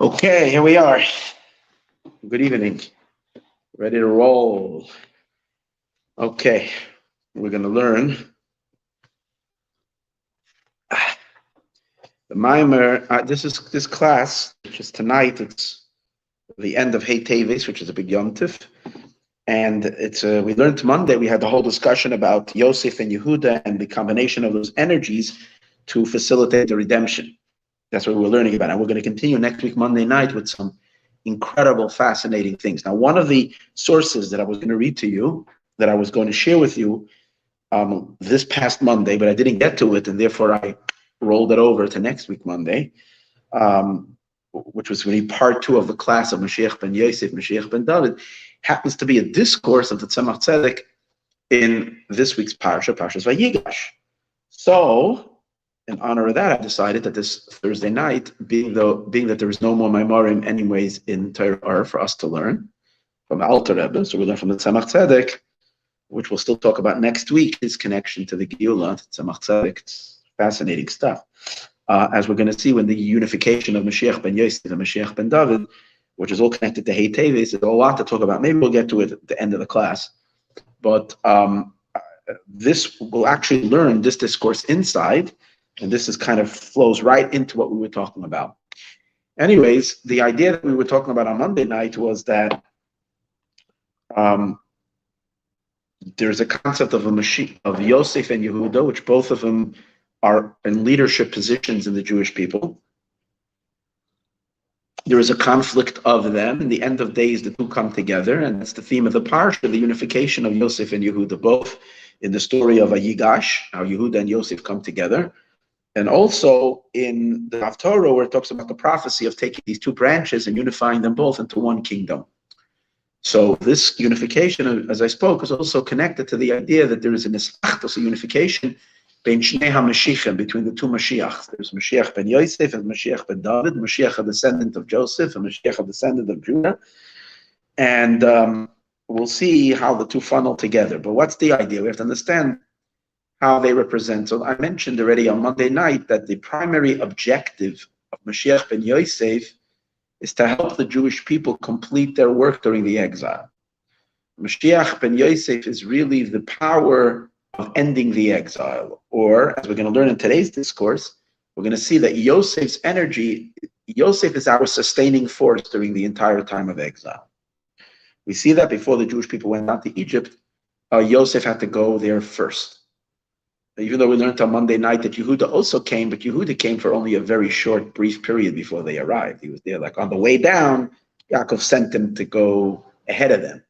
Okay, here we are. Good evening. Ready to roll. Okay, we're going to learn the mimer. This class, which is tonight. It's the end of Hey Tevis, which is a big Yom Tif. And we learned Monday, we had the whole discussion about Yosef and Yehuda and the combination of those energies to facilitate the redemption. That's what we're learning about. And we're going to continue next week, Monday night, with some incredible, fascinating things. Now, one of the sources that I was going to read to you, that I was going to share with you this past Monday, but I didn't get to it, and therefore I rolled it over to next week, Monday, which was really part 2 of the class of Mashiach ben Yosef, Mashiach ben David, happens to be a discourse of the Tzemach Tzedek in this week's Parshas Vayeishev. So, in honor of that, I decided that this Thursday night, being that there is no more Maimarim anyways in Torah for us to learn from Alter Rebbe, so we learn from the Tzemach Tzedek, which we'll still talk about next week, his connection to the Geulah, Tzemach Tzedek. It's fascinating stuff. As we're going to see when the unification of Mashiach ben Yosef and Mashiach ben David, which is all connected to Hey Tevis, there's a lot to talk about. Maybe we'll get to it at the end of the class. But this will actually learn this discourse inside, and this is kind of flows right into what we were talking about. Anyways, the idea that we were talking about on Monday night was that there's a concept of of Yosef and Yehuda, which both of them are in leadership positions in the Jewish people. There is a conflict of them. In the end of days, the two come together, and that's the theme of the parsha, the unification of Yosef and Yehuda, both in the story of Vayigash, how Yehuda and Yosef come together, and also in the Haftorah, where it talks about the prophecy of taking these two branches and unifying them both into one kingdom. So this unification, as I spoke, is also connected to the idea that there is an islachtos, a unification between the two Mashiachs. There's Mashiach ben Yosef and Mashiach ben David, Mashiach a descendant of Joseph and Mashiach a descendant of Judah. And we'll see how the two funnel together. But what's the idea? We have to understand how they represent. So I mentioned already on Monday night that the primary objective of Mashiach ben Yosef is to help the Jewish people complete their work during the exile. Mashiach ben Yosef is really the power of ending the exile. Or, as we're going to learn in today's discourse, we're going to see that Yosef's energy, Yosef is our sustaining force during the entire time of exile. We see that before the Jewish people went out to Egypt, Yosef had to go there first. Even though we learned on Monday night that Yehuda also came, but Yehuda came for only a very short, brief period before they arrived. He was there, like on the way down, Yaakov sent him to go ahead of them.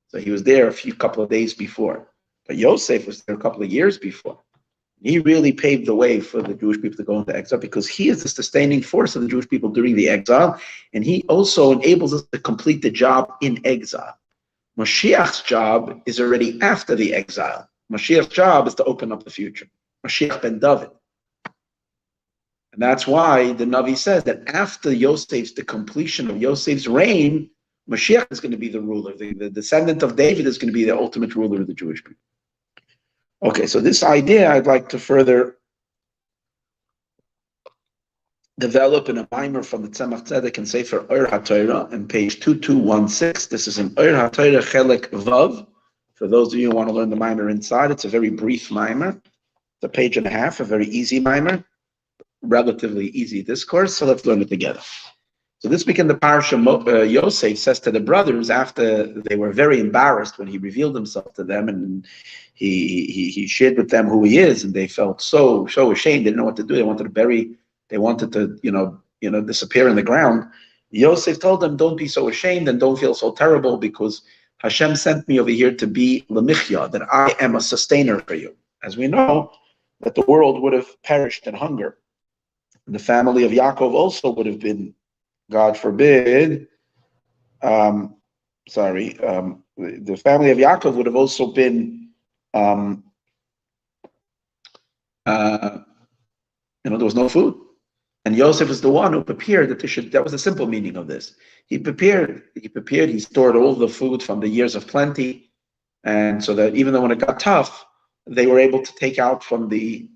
So he was there a couple of days before. But Yosef was there a couple of years before. He really paved the way for the Jewish people to go into exile because he is the sustaining force of the Jewish people during the exile, and he also enables us to complete the job in exile. Mashiach's job is already after the exile. Mashiach's job is to open up the future. Mashiach ben David. And that's why the Navi says that after the completion of Yosef's reign, Mashiach is going to be the ruler. The descendant of David is going to be the ultimate ruler of the Jewish people. Okay, so this idea I'd like to further develop in a mimer from the Tzemach Tzedek and Sefer Or HaTorah on page 2216. This is an Or HaTorah Chelek Vav. For those of you who want to learn the mimer inside, it's a very brief mimer. It's a page and a half, a very easy mimer, relatively easy discourse. So let's learn it together. So this week in the parsha, Yosef says to the brothers, after they were very embarrassed when he revealed himself to them, and he shared with them who he is, and they felt so ashamed. They didn't know what to do. They wanted to disappear in the ground. Yosef told them, don't be so ashamed and don't feel so terrible, because Hashem sent me over here to be Lemichya, that I am a sustainer for you. As we know, that the world would have perished in hunger. The family of Yaakov also would have been, God forbid, the family of Yaakov would have also been, there was no food. And Yosef is the one who prepared that was the simple meaning of this. He stored all the food from the years of plenty. And so that even though when it got tough, they were able to take out from the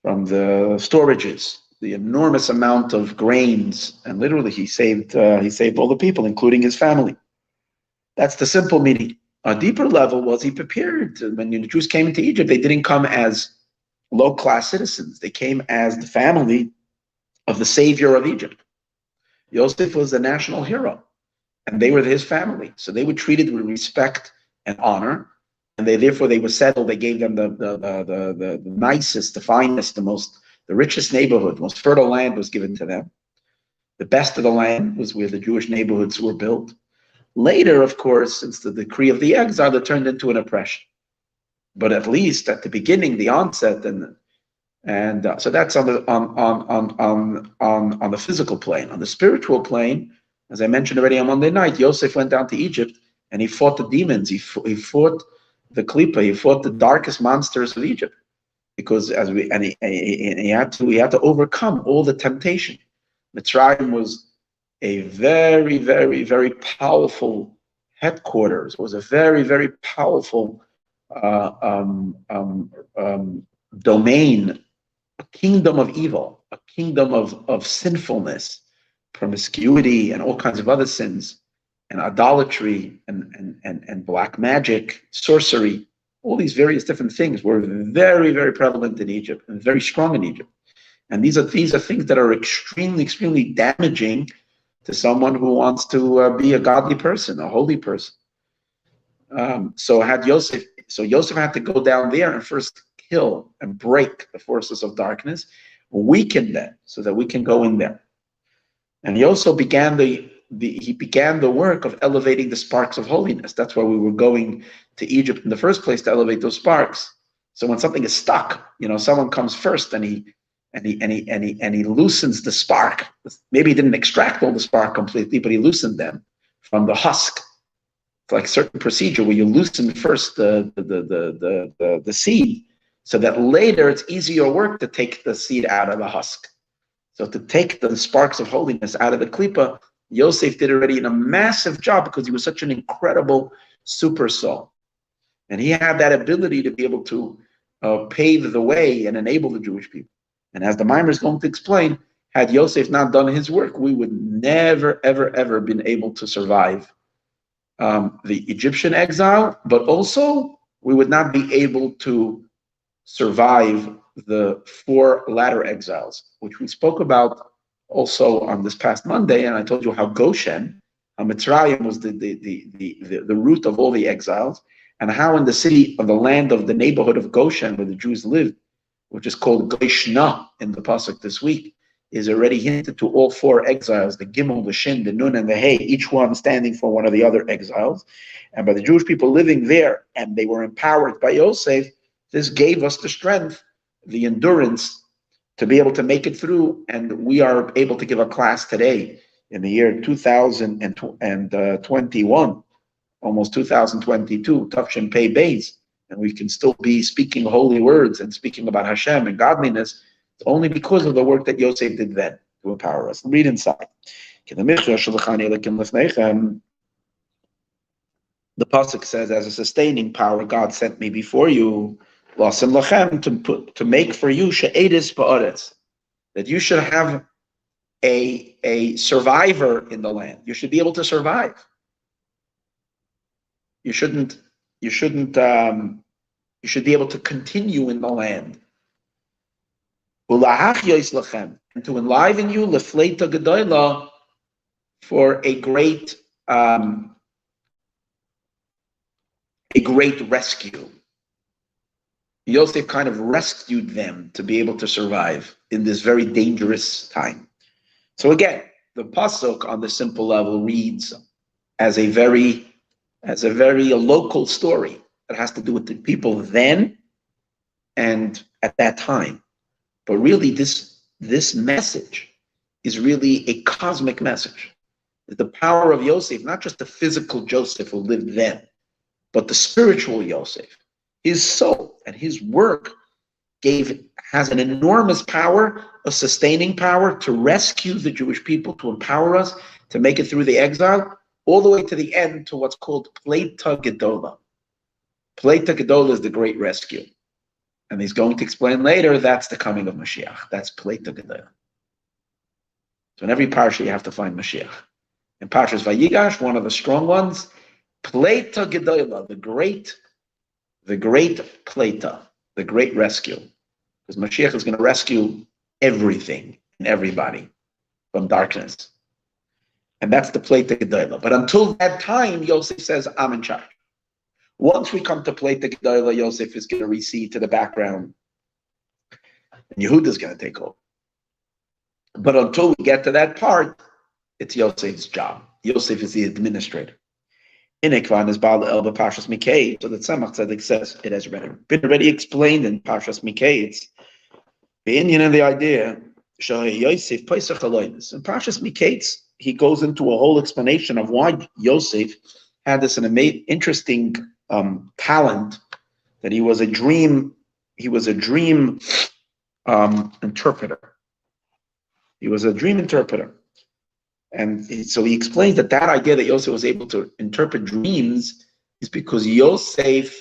storages the enormous amount of grains, and literally he saved all the people, including his family. That's the simple meaning. A deeper level was he prepared. When the Jews came into Egypt, they didn't come as low-class citizens. They came as the family of the savior of Egypt. Yosef was the national hero, and they were his family. So they were treated with respect and honor, and therefore they were settled. They gave them the nicest, the finest, the richest neighborhood, most fertile land was given to them. The best of the land was where the Jewish neighborhoods were built. Later, of course, since the decree of the exile, it turned into an oppression. But at least at the beginning, the onset, so that's on the physical plane. On the spiritual plane, as I mentioned already on Monday night, Yosef went down to Egypt and he fought the demons. He fought the Klippa. He fought the darkest monsters of Egypt, because he had to overcome all the temptation. Mitzrayim was a very, very, very powerful headquarters. It was a very, very powerful domain, a kingdom of evil, a kingdom of sinfulness, promiscuity, and all kinds of other sins, and idolatry, and black magic, sorcery. All these various different things were very, very prevalent in Egypt and very strong in Egypt. And these are things that are extremely, extremely damaging to someone who wants to be a godly person, a holy person. So Yosef had to go down there and first kill and break the forces of darkness, weaken them so that we can go in there. And he also began the work of elevating the sparks of holiness. That's why we were going to Egypt in the first place, to elevate those sparks. So when something is stuck, someone comes first and he loosens the spark. Maybe he didn't extract all the spark completely, but he loosened them from the husk. It's like a certain procedure where you loosen first the seed, so that later it's easier work to take the seed out of the husk. So to take the sparks of holiness out of the klipa, Yosef did already a massive job, because he was such an incredible super soul. And he had that ability to be able to pave the way and enable the Jewish people. And as the Mimer is going to explain, had Yosef not done his work, we would never, ever, ever been able to survive the Egyptian exile, but also we would not be able to survive the 4 latter exiles, which we spoke about also on this past Monday. And I told you how Goshen, how Mitzrayim was the root of all the exiles, and how in the city of the land of the neighborhood of Goshen, where the Jews lived, which is called Goshna in the pasuk this week, is already hinted to all 4 exiles, the Gimel, the Shin, the Nun, and the Hey, each one standing for one of the other exiles. And by the Jewish people living there, and they were empowered by Yosef, this gave us the strength, the endurance to be able to make it through. And we are able to give a class today in the year 2021, almost 2022, Tafshin Pei Beis, and we can still be speaking holy words and speaking about Hashem and godliness, only because of the work that Yosef did then to empower us. Read inside. The pasuk says, as a sustaining power, God sent me before you, to make for you she'edis ba'aretz, that you should have a survivor in the land. You should be able to survive. You should be able to continue in the land. And to enliven you, lefleita gedola, for a great rescue. Yosef kind of rescued them to be able to survive in this very dangerous time. So again, the pasuk on the simple level reads as a very local story that has to do with the people then and at that time. But really, this message is really a cosmic message. The power of Yosef, not just the physical Joseph who lived then, but the spiritual Yosef, his soul and his work has an enormous power, a sustaining power to rescue the Jewish people, to empower us, to make it through the exile, all the way to the end, to what's called Pleita Gedola. Pleita Gedola is the great rescue. And he's going to explain later, that's the coming of Mashiach. That's Pleita Gedola. So in every parsha, you have to find Mashiach. In Parshas Vayigash, one of the strong ones, Pleta Gedola, the great Pleta, the great rescue. Because Mashiach is going to rescue everything and everybody from darkness. And that's the Pleta Gedola. But until that time, Yosef says, I'm in charge. Once we come to Pleta Gedola, Yosef is going to recede to the background. And Yehuda is going to take over. But until we get to that part, it's Yosef's job. Yosef is the administrator. In Ekvan is Baal Elba Pashas Mikei. So the Tzemach Tzedek says it has been already explained in Pashas Mikei. It's the Indian and the idea. Yosef Pesach Aloynis. In Pashas Mikei, he goes into a whole explanation of why Yosef had this interesting talent, that he was a dream interpreter. He was a dream interpreter. And so he explains that idea that Yosef was able to interpret dreams is because Yosef,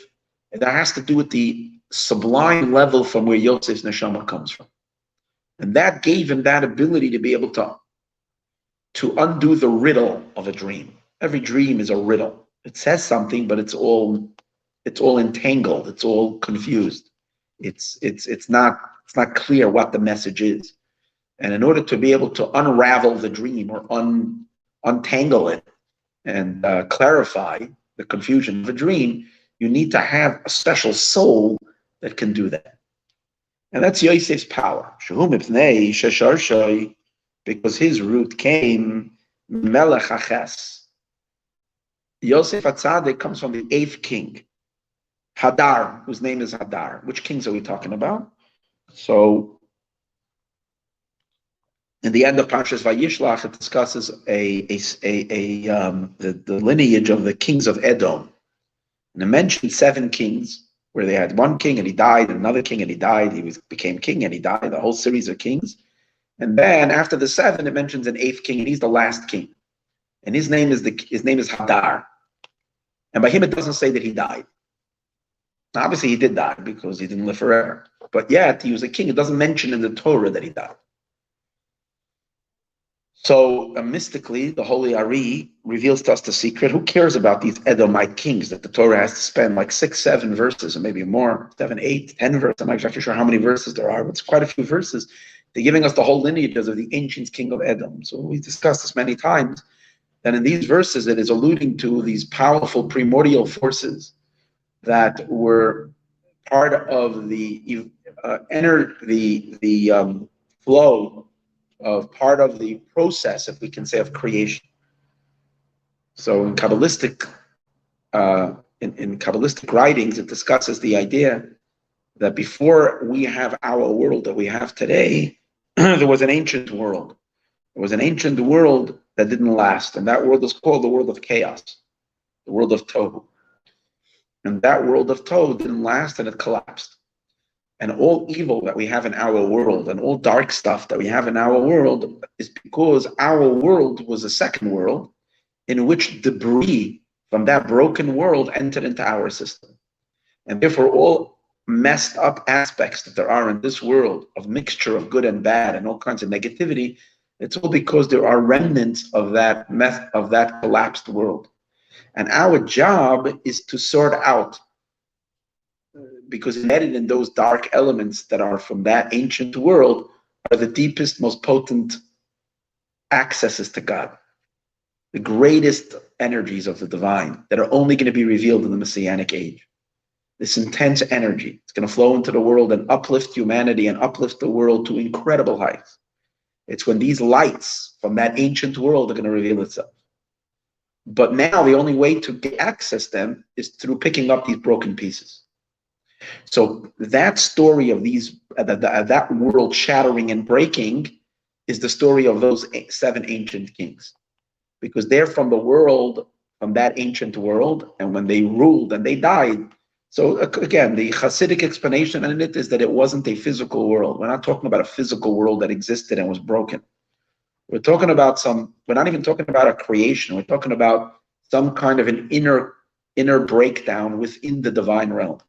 that has to do with the sublime level from where Yosef's neshama comes from. And that gave him that ability to be able to undo the riddle of a dream. Every dream is a riddle. It says something, but it's all entangled. It's all confused. It's not clear what the message is. And in order to be able to unravel the dream or untangle it and clarify the confusion of a dream, you need to have a special soul that can do that. And that's Yosef's power. Because his root came Melech Aches. Yosef HaTzadik comes from the 8th king, Hadar, whose name is Hadar. Which kings are we talking about? So, in the end of Parshas Vayishlach, it discusses the lineage of the kings of Edom. And it mentions 7 kings, where they had one king and he died, and another king and he died, became king and he died, the whole series of kings. And then after the 7, it mentions an 8th king, and he's the last king. And his name is Hadar. And by him it doesn't say that he died. Now, obviously he did die because he didn't live forever. But yet he was a king. It doesn't mention in the Torah that he died. So mystically, the Holy Ari reveals to us the secret. Who cares about these Edomite kings that the Torah has to spend like 6, 7 verses, or maybe more, 7, 8, 10 verses? I'm not exactly sure how many verses there are, but it's quite a few verses. They're giving us the whole lineages of the ancient king of Edom. So we discussed this many times, that in these verses it is alluding to these powerful primordial forces that were part of the flow of part of the process, if we can say, of creation. So in Kabbalistic writings, it discusses the idea that before we have our world that we have today, there was an ancient world. There was an ancient world that didn't last, and that world is called the world of chaos, the world of Tohu. And that world of Tohu didn't last, and it collapsed. And all evil that we have in our world and all dark stuff that we have in our world is because our world was a second world in which debris from that broken world entered into our system. And therefore, all messed up aspects that there are in this world of mixture of good and bad and all kinds of negativity, it's all because there are remnants of that collapsed world. And our job is to sort out, because embedded in those dark elements that are from that ancient world are the deepest, most potent accesses to God, the greatest energies of the divine that are only going to be revealed in the Messianic age. This intense energy, it's going to flow into the world and uplift humanity and uplift the world to incredible heights. It's when these lights from that ancient world are going to reveal itself. But now the only way to access them is through picking up these broken pieces. So that story of these, that world shattering and breaking is the story of those 7 ancient kings. Because they're from the world, from that ancient world, and when they ruled and they died. So again, the Hasidic explanation in it is that it wasn't a physical world. We're not talking about a physical world that existed and was broken. We're talking about we're not even talking about a creation. We're talking about some kind of an inner breakdown within the divine realm.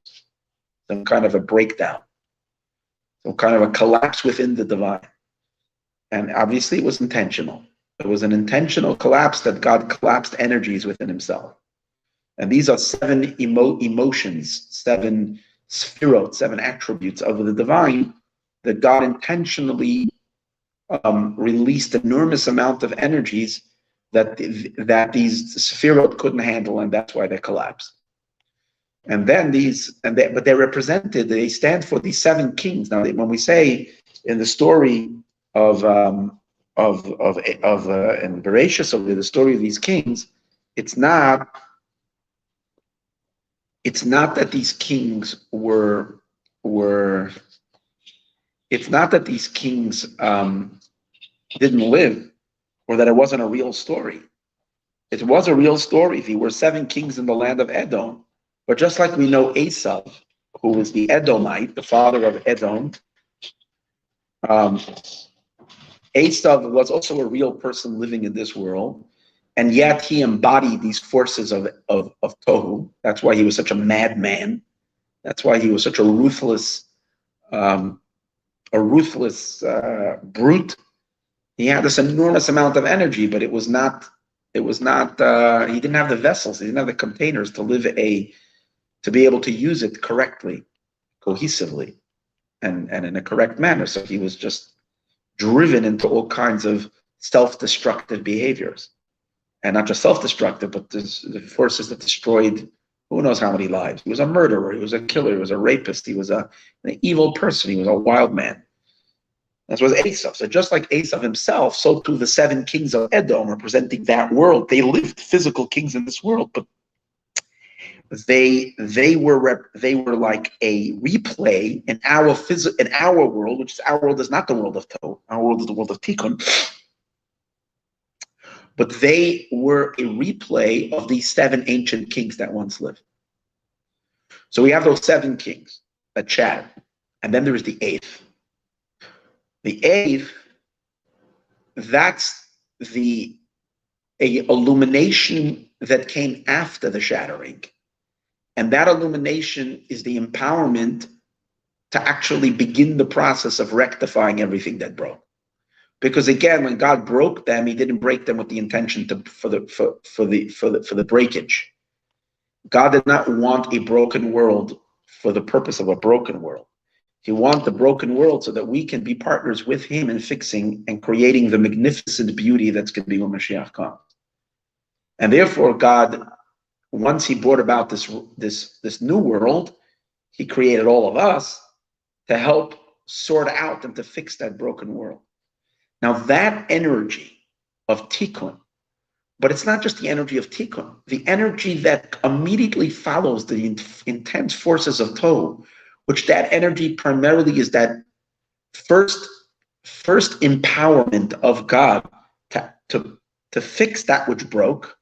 Some kind of a breakdown. Some kind of a collapse within the divine. And obviously it was intentional. It was an intentional collapse that God collapsed energies within himself. And these are seven emotions, seven sphirot, seven attributes of the divine that God intentionally released enormous amount of energies that these sphirot couldn't handle, and that's why they collapsed. And then but they're represented. They stand for these seven kings. Now, when we say in the story of in Vayeishev, over the story of these kings, it's not that these kings it's not that these kings didn't live, or that it wasn't a real story. It was a real story. There were seven kings in the land of Edom. But just like we know Esau, who was the Edomite, the father of Edom, Esau was also a real person living in this world, and yet he embodied these forces of Tohu. That's why he was such a madman. That's why he was such a ruthless brute. He had this enormous amount of energy, but it was not. He didn't have the vessels. He didn't have the containers to be able to use it correctly, cohesively, and in a correct manner. So he was just driven into all kinds of self-destructive behaviors, and not just self-destructive, but the forces that destroyed who knows how many lives. He was a murderer. He was a killer. He was a rapist. He was an evil person. He was a wild man. That was Esau. So just like Esau himself, so too the seven kings of Edom, representing that world. They lived physical kings in this world, but they were like a replay in our world, which is our world is not the world of Tohu. Our world is the world of Tikkun. But they were a replay of these seven ancient kings that once lived. So we have those seven kings that chat, and then there is the eighth. The eighth, that's a illumination that came after the shattering. And that illumination is the empowerment to actually begin the process of rectifying everything that broke. Because again, when God broke them, he didn't break them with the intention for the breakage. God did not want a broken world for the purpose of a broken world. He wants the broken world so that we can be partners with him in fixing and creating the magnificent beauty that's going to be when Mashiach comes. And therefore, God, once he brought about this new world, he created all of us to help sort out and to fix that broken world. Now that energy of tikkun, but it's not just the energy of tikkun, the energy that immediately follows the intense forces of Tohu, which that energy primarily is that first empowerment of God to fix that which broke.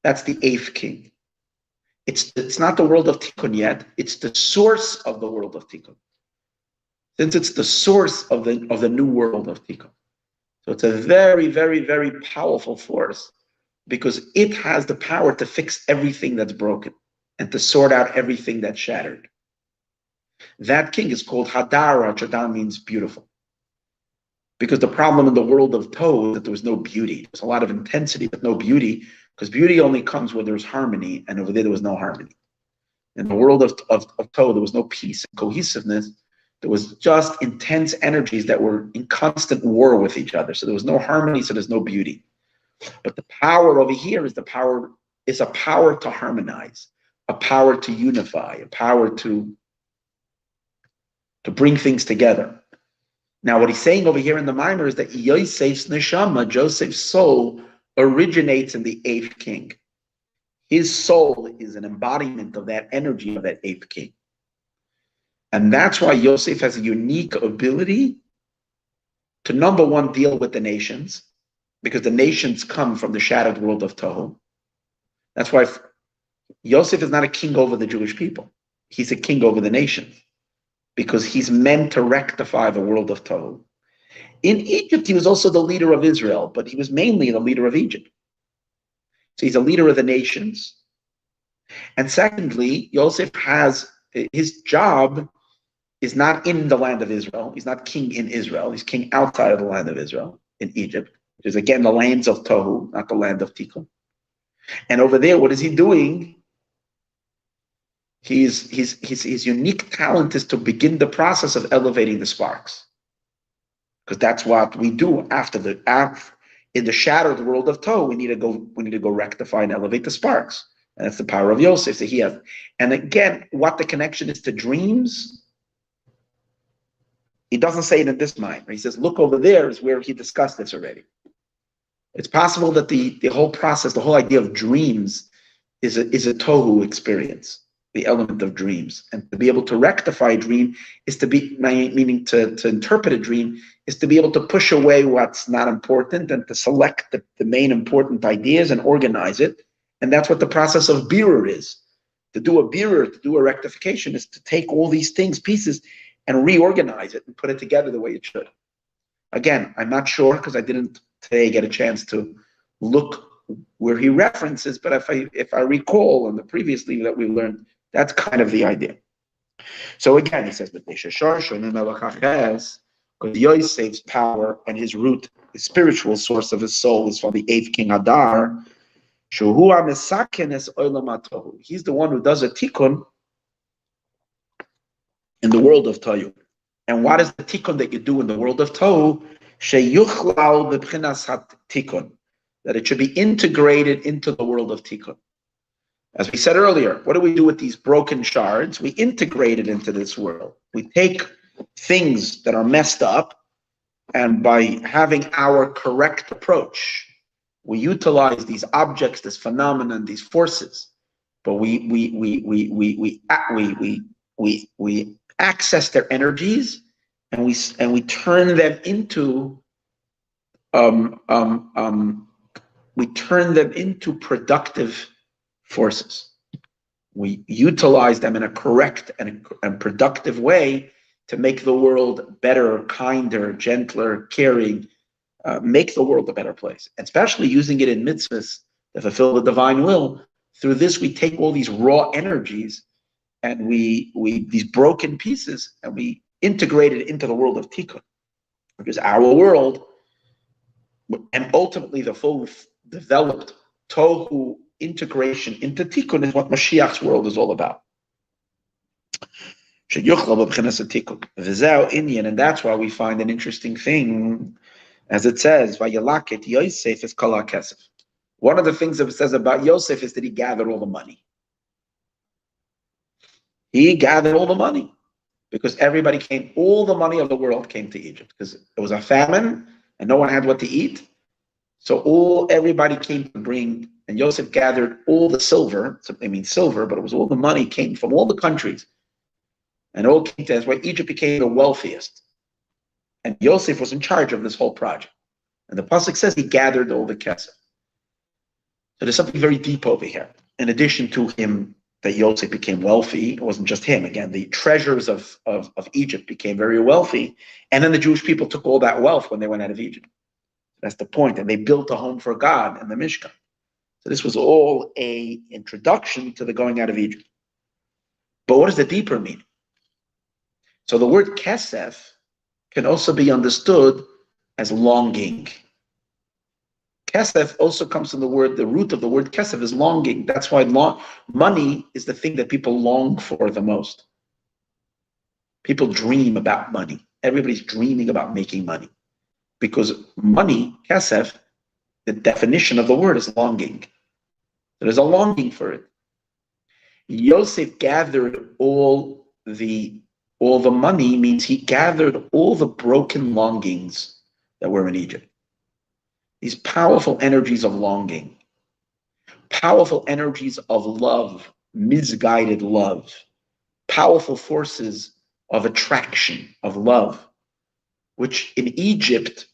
That's the eighth king. It's not the world of tikkun yet. It's the source of the world of tikkun. Since it's the source of the new world of tikkun. So it's a very, very, very powerful force because it has the power to fix everything that's broken and to sort out everything that's shattered. That king is called Hadar. Hadar means beautiful. Because the problem in the world of Tohu is that there was no beauty. There's a lot of intensity, but no beauty, because beauty only comes when there's harmony, and over there was no harmony. In the world of Tohu, there was no peace and cohesiveness. There was just intense energies that were in constant war with each other. So there was no harmony, so there's no beauty. But the power over here is a power to harmonize, a power to unify, a power to bring things together. Now, what he's saying over here in the Mimer is that Yosef's neshama, Joseph's soul, originates in the eighth king. His soul is an embodiment of that energy of that eighth king. And that's why Yosef has a unique ability to, number one, deal with the nations, because the nations come from the shattered world of Tohu. That's why Yosef is not a king over the Jewish people. He's a king over the nations, because he's meant to rectify the world of Tohu. In Egypt, he was also the leader of Israel, but he was mainly the leader of Egypt. So he's a leader of the nations. And secondly, Yosef has his job is not in the land of Israel. He's not king in Israel. He's king outside of the land of Israel, in Egypt, which is again the lands of Tohu, not the land of Tikkun. And over there, what is he doing? His unique talent is to begin the process of elevating the sparks, because that's what we do in the shattered world of Tohu. We need to go rectify and elevate the sparks, and that's the power of Yosef that he has. And again, what the connection is to dreams, he doesn't say it in this mind. He says, look over there is where he discussed this already. It's possible that the whole process, the whole idea of dreams is a Tohu experience, the element of dreams. And to be able to rectify a dream is to be, meaning to interpret a dream, is to be able to push away what's not important and to select the main important ideas and organize it. And that's what the process of birur is. To do a birur, to do a rectification, is to take all these things, pieces, and reorganize it and put it together the way it should. Again, I'm not sure because I didn't today get a chance to look where he references, but if I recall on the previous leave that we learned, that's kind of the idea. So again, he says, because Yosef's power and his root, the spiritual source of his soul, is from the 8th king Adar. He's the one who does a tikkun in the world of Tohu. And what is the tikkun that you do in the world of Tohu? That it should be integrated into the world of tikkun. As we said earlier, what do we do with these broken shards? We integrate it into this world. We take things that are messed up, and by having our correct approach, we utilize these objects, this phenomenon, these forces, but we access their energies, and we turn them into productive forces. We utilize them in a correct and productive way to make the world better, kinder, gentler, caring, make the world a better place, especially using it in mitzvahs to fulfill the divine will. Through this, we take all these raw energies and we these broken pieces, and we integrate it into the world of tikkun, because our world, and ultimately the full developed tohu integration into tikkun, is what Mashiach's world is all about. And that's why we find an interesting thing, as it says, Vayelaket Yosef is kol hakesef. One of the things that it says about Yosef is that he gathered all the money. He gathered all the money because everybody came, all the money of the world came to Egypt because it was a famine and no one had what to eat. So everybody came to bring, and Yosef gathered all the silver, silver, but it was all the money came from all the countries. And all came to, that's why Egypt became the wealthiest. And Yosef was in charge of this whole project. And the pasuk says he gathered all the kesef. So there's something very deep over here. In addition to him, that Yosef became wealthy, it wasn't just him. Again, the treasures of Egypt became very wealthy. And then the Jewish people took all that wealth when they went out of Egypt. That's the point. And they built a home for God in the Mishkan. So this was all an introduction to the going out of Egypt. But what is the deeper meaning? So the word kesef can also be understood as longing. Kesef also comes from the root of the word kesef is longing. That's why money is the thing that people long for the most. People dream about money. Everybody's dreaming about making money. Because money, kesef, the definition of the word is longing. There's a longing for it. Yosef gathered all the money, means he gathered all the broken longings that were in Egypt. These powerful energies of longing, powerful energies of love, misguided love, powerful forces of attraction, of love, which in Egypt,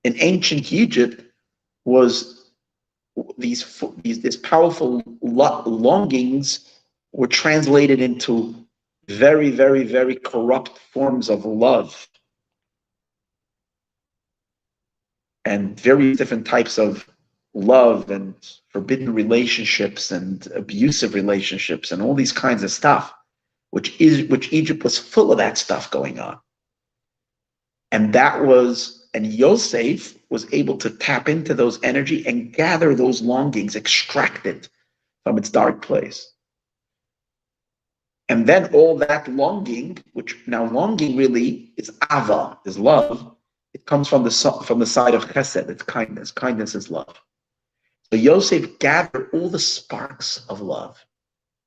in ancient Egypt, was these powerful longings were translated into very, very, very corrupt forms of love and various different types of love and forbidden relationships and abusive relationships and all these kinds of stuff. which Egypt was full of that stuff going on. And Yosef was able to tap into those energy and gather those longings, extract it from its dark place. And then all that longing, which now longing really is ava, is love. It comes from the side of chesed, it's kindness. Kindness is love. So Yosef gathered all the sparks of love,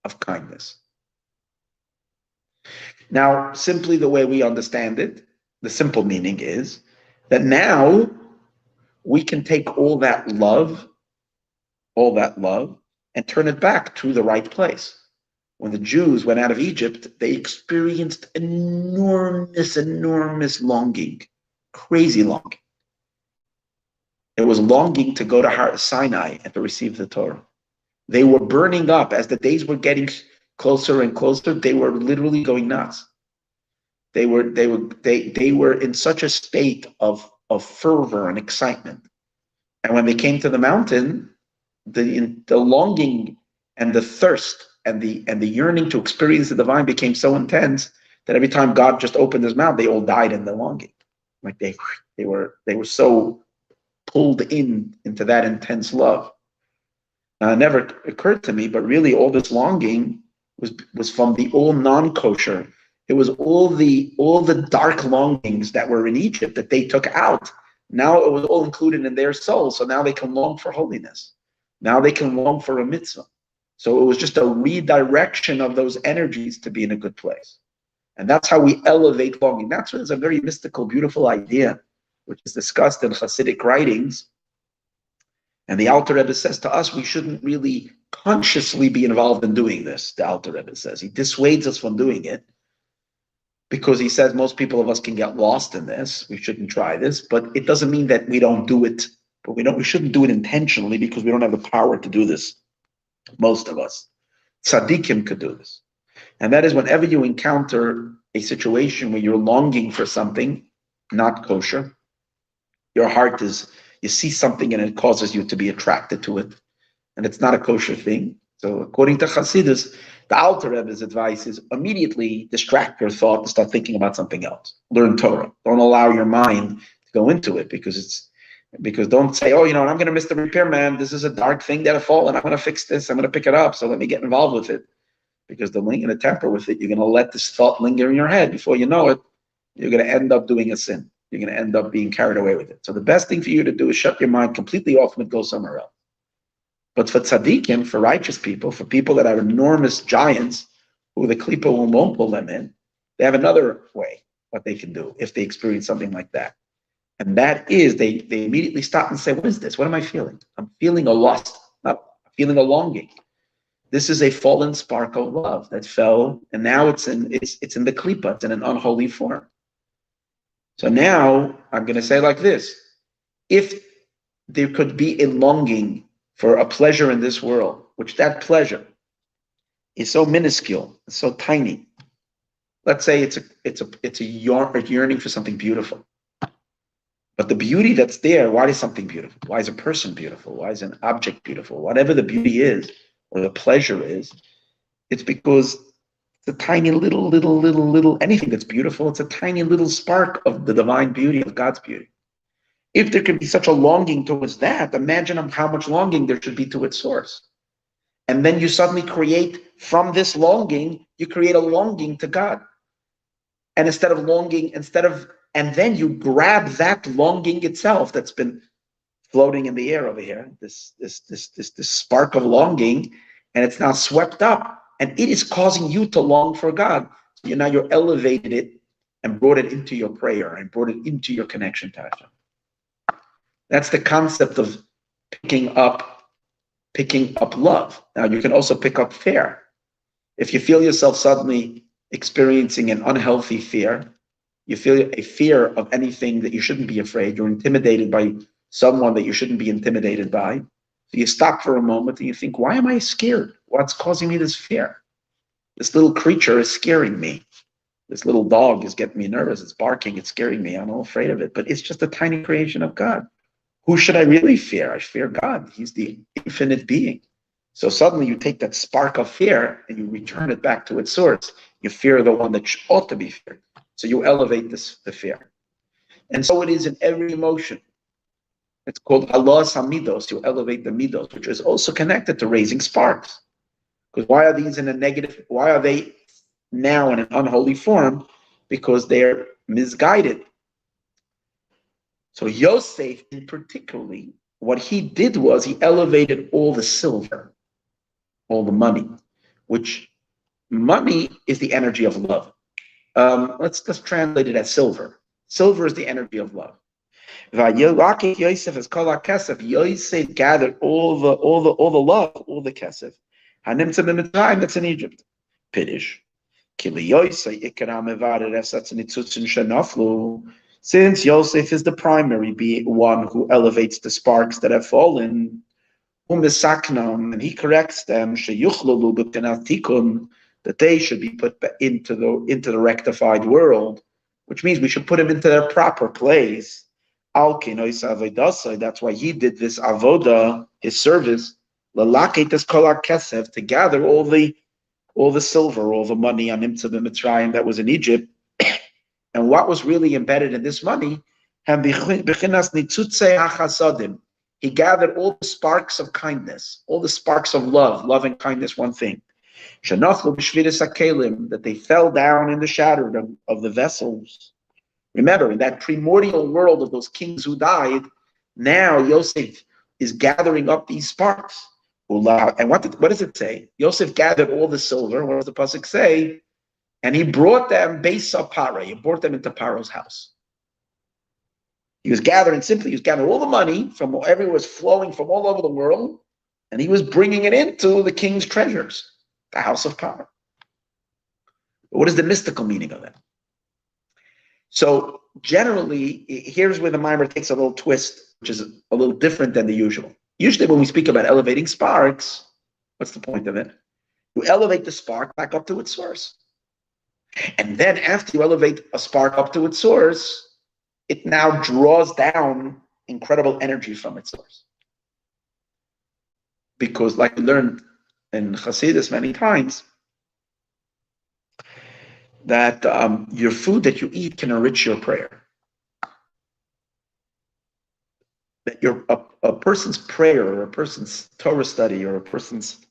of kindness. Now, simply the way we understand it, the simple meaning is that now we can take all that love, and turn it back to the right place. When the Jews went out of Egypt, they experienced enormous longing, crazy longing. It was longing to go to Sinai and to receive the Torah. They were burning up as the days were getting closer and closer. They were literally going nuts. They were in such a state of fervor and excitement. And when they came to the mountain, the longing and the thirst and the yearning to experience the divine became so intense that every time God just opened his mouth, they all died in the longing. Like they were so pulled into that intense love. Now, it never occurred to me, but really all this longing was from the all non-kosher. It was all the dark longings that were in Egypt that they took out. Now it was all included in their soul. So now they can long for holiness. Now they can long for a mitzvah. So it was just a redirection of those energies to be in a good place. And that's how we elevate longing. That's a very mystical, beautiful idea, which is discussed in Hasidic writings. And the Alter Rebbe says to us, we shouldn't really consciously be involved in doing this, the Alter Rebbe says. He dissuades us from doing it because he says most people of us can get lost in this. We shouldn't try this, but it doesn't mean that we don't do it. But we shouldn't do it intentionally because we don't have the power to do this. Most of us. Tzadikim could do this. And that is whenever you encounter a situation where you're longing for something not kosher, your heart you see something and it causes you to be attracted to it. And it's not a kosher thing. So according to Chassidus, the Alter Rebbe's advice is immediately distract your thought and start thinking about something else. Learn Torah. Don't allow your mind to go into it because don't say, oh, I'm going to miss the repairman. This is a dark thing that has fallen. I'm going to fix this. I'm going to pick it up. So let me get involved with it. Because the link and the temper with it, you're going to let this thought linger in your head. Before you know it, you're going to end up doing a sin. You're going to end up being carried away with it. So the best thing for you to do is shut your mind completely off and go somewhere else. But for tzaddikim, for righteous people, for people that are enormous giants who the klipa won't pull them in, they have another way what they can do if they experience something like that. And that is, they immediately stop and say, what is this? What am I feeling? I'm feeling a lust, not feeling a longing. This is a fallen spark of love that fell, and now it's in the klipa, it's in an unholy form. So now I'm going to say like this: if there could be a longing for a pleasure in this world, which that pleasure is so minuscule, it's so tiny. Let's say it's a yearning for something beautiful. But the beauty that's there, why is something beautiful? Why is a person beautiful? Why is an object beautiful? Whatever the beauty is, or the pleasure is, it's because it's a tiny little, anything that's beautiful, it's a tiny little spark of the divine beauty, of God's beauty. If there can be such a longing towards that, imagine how much longing there should be to its source. And then you suddenly create, from this longing, you create a longing to God. And and then you grab that longing itself that's been floating in the air over here, this spark of longing, and it's now swept up, and it is causing you to long for God. So now you're elevated it and brought it into your prayer and brought it into your connection to Hashem. That's the concept of picking up love. Now you can also pick up fear. If you feel yourself suddenly experiencing an unhealthy fear, you feel a fear of anything that you shouldn't be afraid, you're intimidated by someone that you shouldn't be intimidated by. So you stop for a moment and you think, why am I scared? What's causing me this fear? This little creature is scaring me. This little dog is getting me nervous. It's barking. It's scaring me. I'm all afraid of it. But it's just a tiny creation of God. Who should I really fear? I fear God. He's the infinite being. So suddenly you take that spark of fear and you return it back to its source. You fear the one that ought to be feared. So you elevate the fear. And so it is in every emotion. It's called Allah Samidos. You elevate the midos, which is also connected to raising sparks. Because why are these in a negative? Why are they now in an unholy form? Because they're misguided. So Yosef, in particularly, what he did was he elevated all the silver, all the money, which money is the energy of love. Let's translate it as silver. Silver is the energy of love. Yosef is called kesef. Yosef gathered all the love, all the kesef. Hanimtzim b'mitzrayim, that's in Egypt. Piddish. Since Yosef is the primary one who elevates the sparks that have fallen, and he corrects them, that they should be put into the rectified world, which means we should put them into their proper place. That's why he did this avoda, his service, to gather all the silver, all the money on Nimtza b'Mitzrayim that was in Egypt. And what was really embedded in this money? He gathered all the sparks of kindness, all the sparks of love and kindness, one thing. That they fell down in the shadow of the vessels. Remember, in that primordial world of those kings who died, now Yosef is gathering up these sparks. And what does it say? Yosef gathered all the silver. What does the pasuk say? And he brought them Pharaoh. He brought them into Pharaoh's house. He was gathering all the money from everywhere, was flowing from all over the world, and he was bringing it into the king's treasures, the house of Pharaoh. But what is the mystical meaning of that? So generally, here's where the mimer takes a little twist, which is a little different than the usual. Usually when we speak about elevating sparks, what's the point of it? You elevate the spark back up to its source. And then after you elevate a spark up to its source, it now draws down incredible energy from its source. Because like we learned in Hasidus many times, that your food that you eat can enrich your prayer. That a person's prayer or a person's Torah study or a person's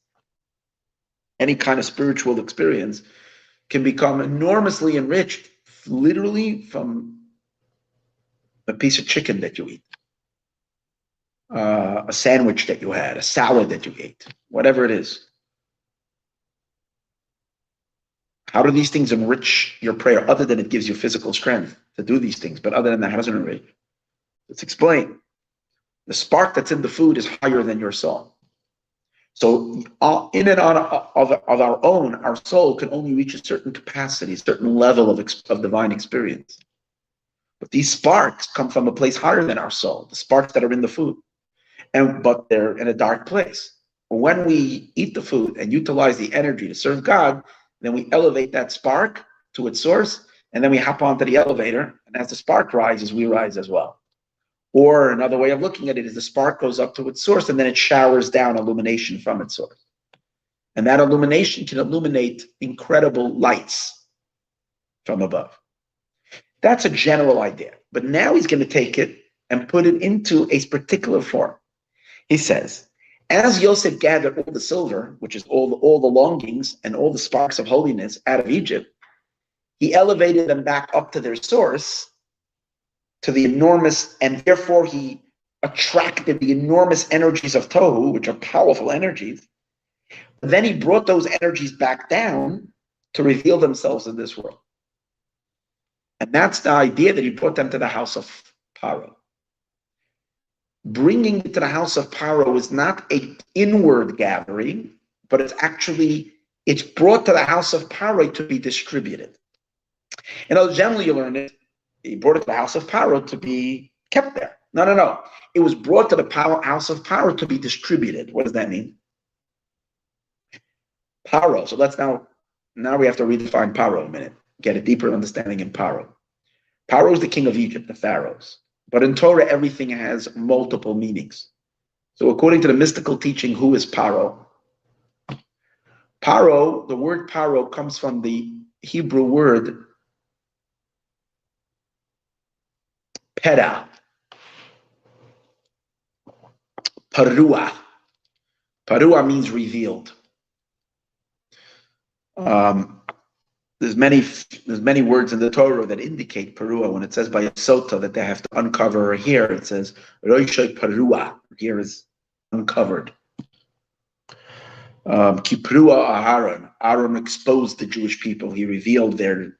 any kind of spiritual experience can become enormously enriched, literally from a piece of chicken that you eat, a sandwich that you had, a salad that you ate, whatever it is. How do these things enrich your prayer, other than it gives you physical strength to do these things? But other than that, how does it enrich? Let's explain. The spark that's in the food is higher than your soul. So in and on of our own, our soul can only reach a certain capacity, a certain level of divine experience. But these sparks come from a place higher than our soul, the sparks that are in the food. But they're in a dark place. When we eat the food and utilize the energy to serve God, then we elevate that spark to its source, and then we hop onto the elevator, and as the spark rises, we rise as well. Or another way of looking at it is the spark goes up to its source, and then it showers down illumination from its source. And that illumination can illuminate incredible lights from above. That's a general idea. But now he's going to take it and put it into a particular form. He says, as Yosef gathered all the silver, which is all the longings and all the sparks of holiness out of Egypt, he elevated them back up to their source, to the enormous, and therefore he attracted the enormous energies of Tohu, which are powerful energies. But then he brought those energies back down to reveal themselves in this world. And that's the idea that he brought them to the house of Pharaoh. Bringing it to the house of Pharaoh is not an inward gathering, but it's brought to the house of Pharaoh to be distributed. Generally you learn it, he brought it to the house of Pharaoh to be kept there. No. It was brought to the house of Pharaoh to be distributed. What does that mean? Pharaoh. So let's now we have to redefine Pharaoh a minute, get a deeper understanding in Pharaoh. Pharaoh is the king of Egypt, the pharaohs. But in Torah, everything has multiple meanings. So according to the mystical teaching, who is Pharaoh? Paro, the word paro comes from the Hebrew word pera, parua. Parua means revealed. There's many words in the Torah that indicate parua. When it says by a sota that they have to uncover, here it says roishay parua. Here is uncovered. Kiprua Aharon. Aaron exposed the Jewish people. He revealed their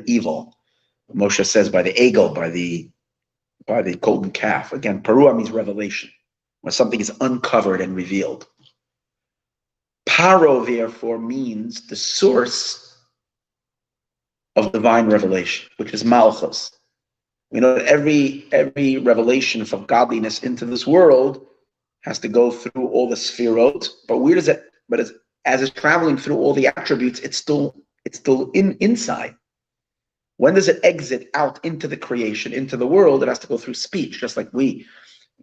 evil. Moshe says by the egel, by the golden calf. Again, parua means revelation, when something is uncovered and revealed. Paro, therefore, means the source of divine revelation, which is malchus. We know that every revelation from godliness into this world has to go through all the sphirot, but where does it? But as it's traveling through all the attributes, it's still inside. When does it exit out into the creation, into the world? It has to go through speech, just like we.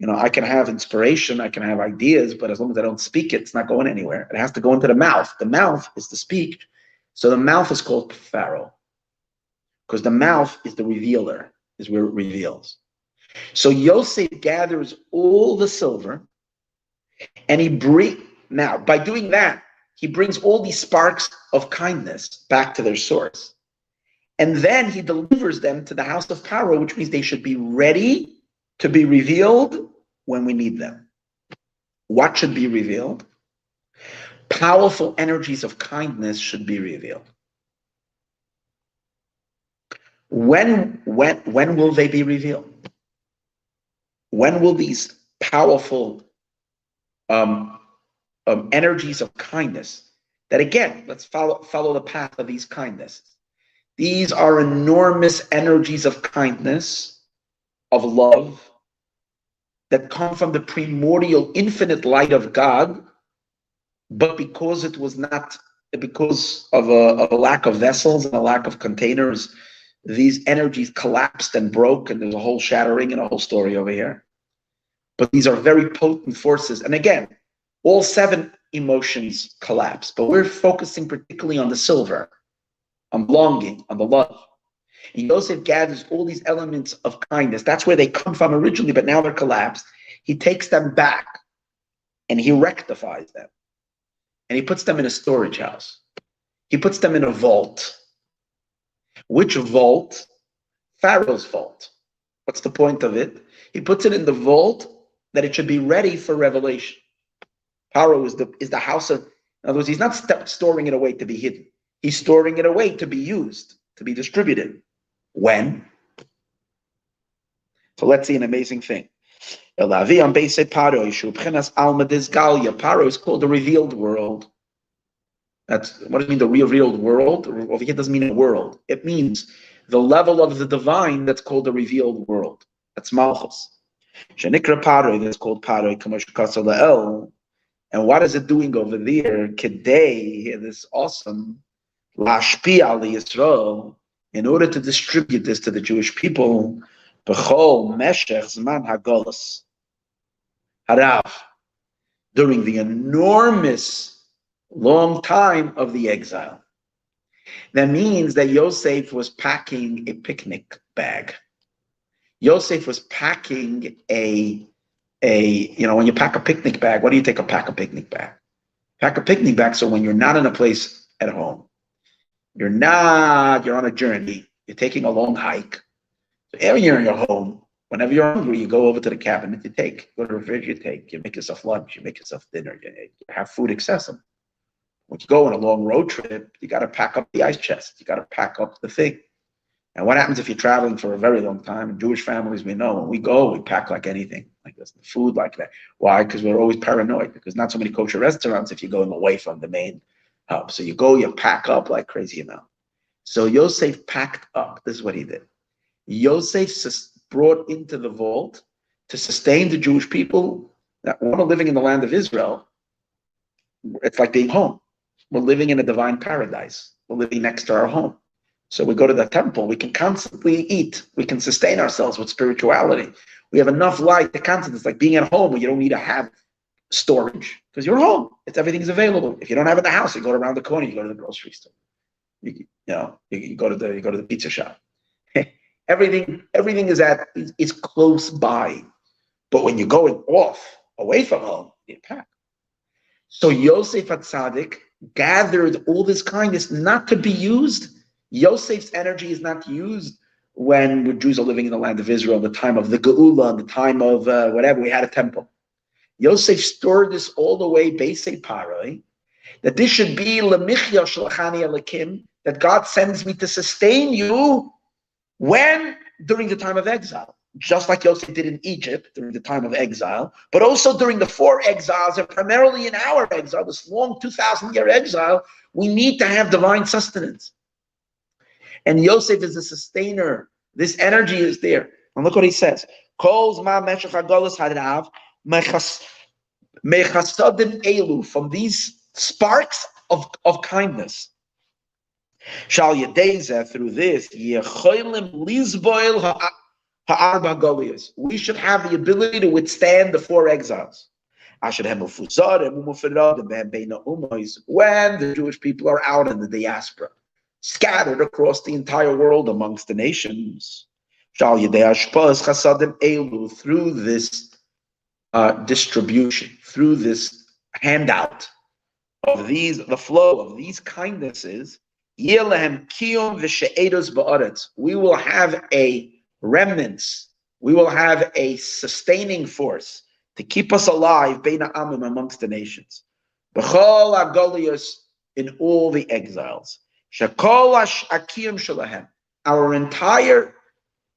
I can have inspiration, I can have ideas, but as long as I don't speak it, it's not going anywhere. It has to go into the mouth. The mouth is the speech. So the mouth is called Pharaoh, because the mouth is the revealer, is where it reveals. So Yosef gathers all the silver, and now by doing that, he brings all these sparks of kindness back to their source. And then he delivers them to the house of Pharaoh, which means they should be ready to be revealed when we need them. What should be revealed? Powerful energies of kindness should be revealed. When will they be revealed? When will these powerful energies of kindness, that again, let's follow the path of these kindnesses. These are enormous energies of kindness, of love, that come from the primordial infinite light of God, but because of a lack of vessels and a lack of containers, these energies collapsed and broke, and there's a whole shattering and a whole story over here. But these are very potent forces. And again, all 7 emotions collapse, but we're focusing particularly on the silver, on longing, on the love. And Yosef gathers all these elements of kindness. That's where they come from originally, but now they're collapsed. He takes them back and he rectifies them. And he puts them in a storage house. He puts them in a vault. Which vault? Pharaoh's vault. What's the point of it? He puts it in the vault that it should be ready for revelation. Pharaoh is the house of, in other words, he's not storing it away to be hidden. He's storing it away to be used, to be distributed. When? So let's see an amazing thing. Paro is called the revealed world. That's what does it mean, the revealed world? Over here, it doesn't mean a world. It means the level of the divine that's called the revealed world. That's Malchus. Shenikra Paro, that's called Paro, Kamashkasalael. And what is it doing over there? Kedei, this awesome Lashpi Ali Yisrael, in order to distribute this to the Jewish people, B'chol Meshech Zman Hagolus Harav, during the enormous long time of the exile. That means that Yosef was packing a picnic bag. Yosef was packing when you pack a picnic bag, what do you pack a picnic bag? Pack a picnic bag so when you're not in a place at home, you're on a journey, you're taking a long hike. So every year in your home, whenever you're hungry, you go over to the cabinet, go to the refrigerator, you make yourself lunch, you make yourself dinner, you have food accessible. When you go on a long road trip, you got to pack up the ice chest, you got to pack up the thing. And what happens if you're traveling for a very long time? In Jewish families, we know when we go, we pack like anything, like this, food like that. Why? Because we're always paranoid, because not so many kosher restaurants if you're going away from the main hub. So you go, you pack up like crazy amount. So Yosef packed up. This is what he did. Yosef brought into the vault to sustain the Jewish people that want to living in the land of Israel. It's like being home. We're living in a divine paradise. We're living next to our home. So we go to the temple, we can constantly eat. We can sustain ourselves with spirituality. We have enough light to constantly, it's like being at home where you don't need to have storage because you're home. Everything's available. If you don't have it in the house, you go around the corner, you go to the grocery store. You go to the pizza shop. everything is close by. But when you're going away from home, you pack. So Yosef HaTzadik gathered all this kindness not to be used. Yosef's energy is not used when the Jews are living in the land of Israel, in the time of the Geula, in the time of whatever, we had a temple. Yosef stored this all the way, Beisei Paroi, that this should be Lemichya Shelachani Elakim, that God sends me to sustain you during the time of exile. Just like Yosef did in Egypt during the time of exile, but also during the 4 exiles, and primarily in our exile, this long 2,000-year exile, we need to have divine sustenance. And Yosef is the sustainer. This energy is there. And look what he says. From these sparks of kindness. Shall Yedeza through this, we should have the ability to withstand the 4 exiles. When the Jewish people are out in the diaspora, scattered across the entire world amongst the nations. Through this distribution, through this handout of the flow of these kindnesses, we will have a remnants, we will have a sustaining force to keep us alive amongst the nations. In all the exiles. Our entire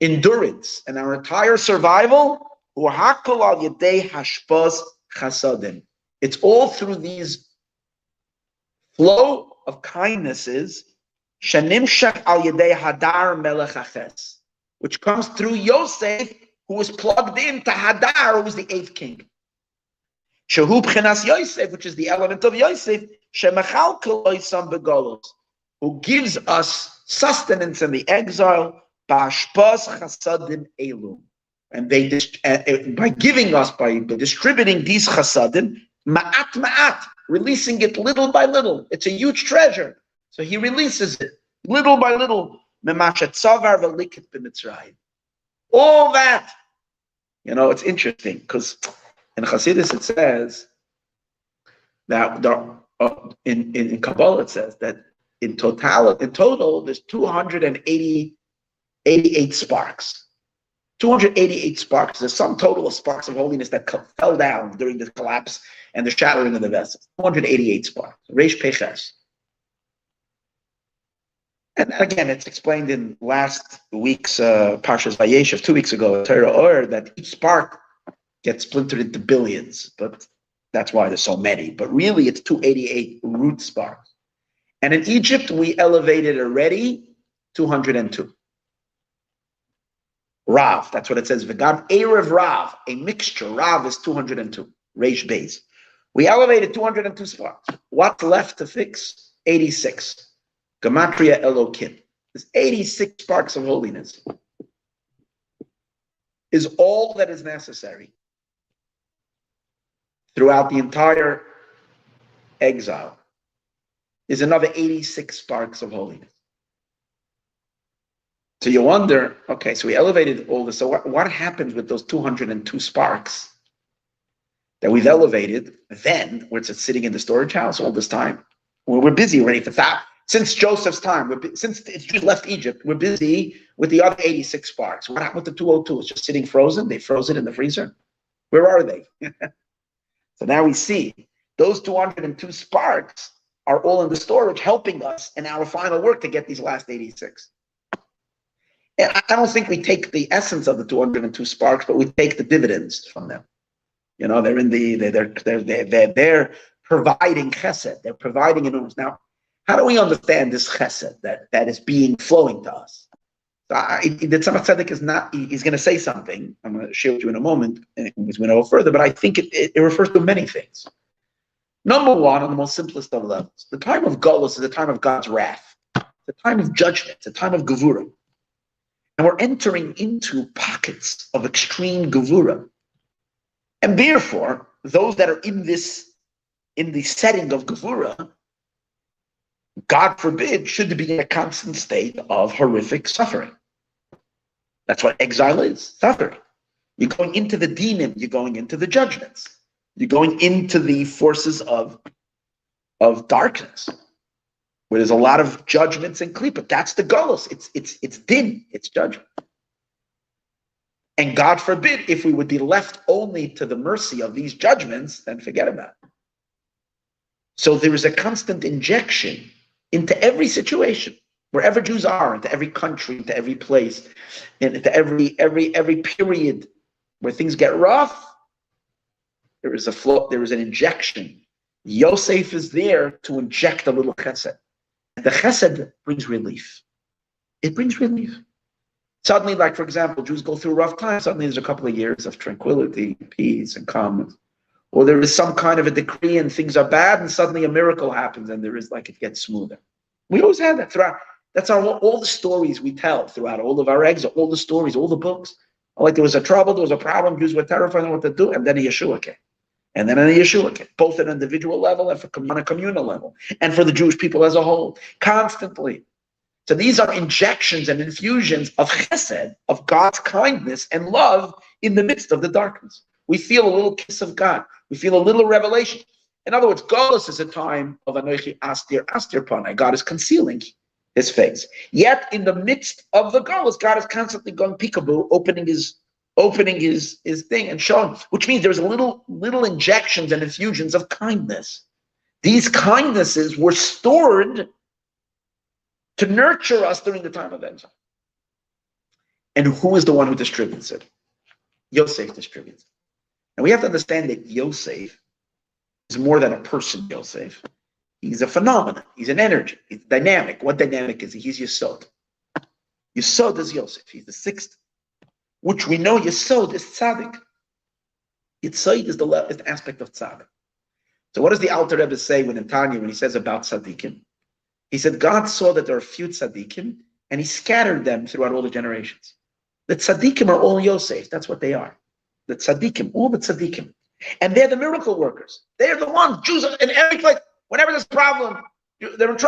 endurance and our entire survival, it's all through these flow of kindnesses, which comes through Yosef, who was plugged into Hadar, who was the 8th king. Shehu b'chinas Yosef, which is the element of Yosef, who gives us sustenance in the exile, and by giving us, by distributing these chasadim, ma'at, releasing it little by little. It's a huge treasure. So he releases it little by little. All that. It's interesting because in Chassidus it says that in Kabbalah it says that in total there's 288 sparks. 288 sparks. There's some total of sparks of holiness that fell down during the collapse and the shattering of the vessels. 288 sparks. Reish Peches. And again, it's explained in last week's Parshas Vayeishev, 2 weeks ago, Torah Or, that each spark gets splintered into billions, but that's why there's so many. But really, it's 288 root sparks. And in Egypt, we elevated already 202. Rav, that's what it says. V'gam Erev Rav, a mixture. Rav is 202. Reish Beis. We elevated 202 sparks. What's left to fix? 86. Gematria Elokim. There's 86 sparks of holiness. Is all that is necessary throughout the entire exile. Is another 86 sparks of holiness. So you wonder, okay, so we elevated all this. So what happens with those 202 sparks that we've elevated then, where it's sitting in the storage house all this time? Well, we're busy already for that. Since Joseph's time, since the Jews left Egypt, we're busy with the other 86 sparks. What happened with the 202? It's just sitting frozen. They froze it in the freezer. Where are they? So now we see those 202 sparks are all in the storage, helping us in our final work to get these last 86. And I don't think we take the essence of the 202 sparks, but we take the dividends from them. They're in they're providing chesed. They're providing enormous. Now, how do we understand this chesed that is flowing to us? The Tzemach Tzedek is not. He's going to say something. I'm going to share with you in a moment. And he's going to go further, but I think it refers to many things. Number one, on the most simplest of levels, the time of Golus is the time of God's wrath, the time of judgment, the time of Gevurah. And we're entering into pockets of extreme Gevurah. And therefore, those that are in the setting of Gevura, God forbid, should be in a constant state of horrific suffering. That's what exile is, suffering. You're going into the demon, you're going into the judgments, you're going into the forces of darkness, where there's a lot of judgments and klipa. That's the galus. It's din, it's judgment. And God forbid, if we would be left only to the mercy of these judgments, then forget about it. So there is a constant injection into every situation, wherever Jews are, into every country, into every place, into every period where things get rough. There is a flow, there is an injection. Yosef is there to inject a little chesed. The chesed brings relief. It brings relief. Suddenly, like for example, Jews go through a rough time. Suddenly there's a couple of years of tranquility, peace, and calmness. Or there is some kind of a decree and things are bad, and suddenly a miracle happens, and there is like it gets smoother. We always have that throughout. That's all the stories we tell throughout all of our exile, all the stories, all the books. Like there was a trouble, there was a problem, Jews were terrified of what to do, and then a Yeshua came. And then a Yeshua came, both at an individual level and on a communal level, and for the Jewish people as a whole, constantly. So these are injections and infusions of chesed, of God's kindness and love in the midst of the darkness. We feel a little kiss of God. We feel a little revelation. In other words, Golus is a time of Anochi Astir Panai. God is concealing his face. Yet in the midst of the Golus, God is constantly going peekaboo, opening his thing and showing, which means there's little injections and infusions of kindness. These kindnesses were stored to nurture us during the time of exile. And who is the one who distributes it? Yosef distributes it. And we have to understand that Yosef is more than a person, Yosef. He's a phenomenon. He's an energy. He's dynamic. What dynamic is he? He's Yesod. Yesod is Yosef. He's the sixth, which we know Yesod is Tzaddik. Yesod is the aspect of Tzaddik. So what does the Alter Rebbe say when in Tanya, when he says about Tzadikim? He said, God saw that there are few Tzadikim, and he scattered them throughout all the generations. The Tzadikim are all Yosef. That's what they are. The Tzadikim, all the Tzadikim. And they're the miracle workers. They're the ones, Jews in every place. Whenever there's a problem,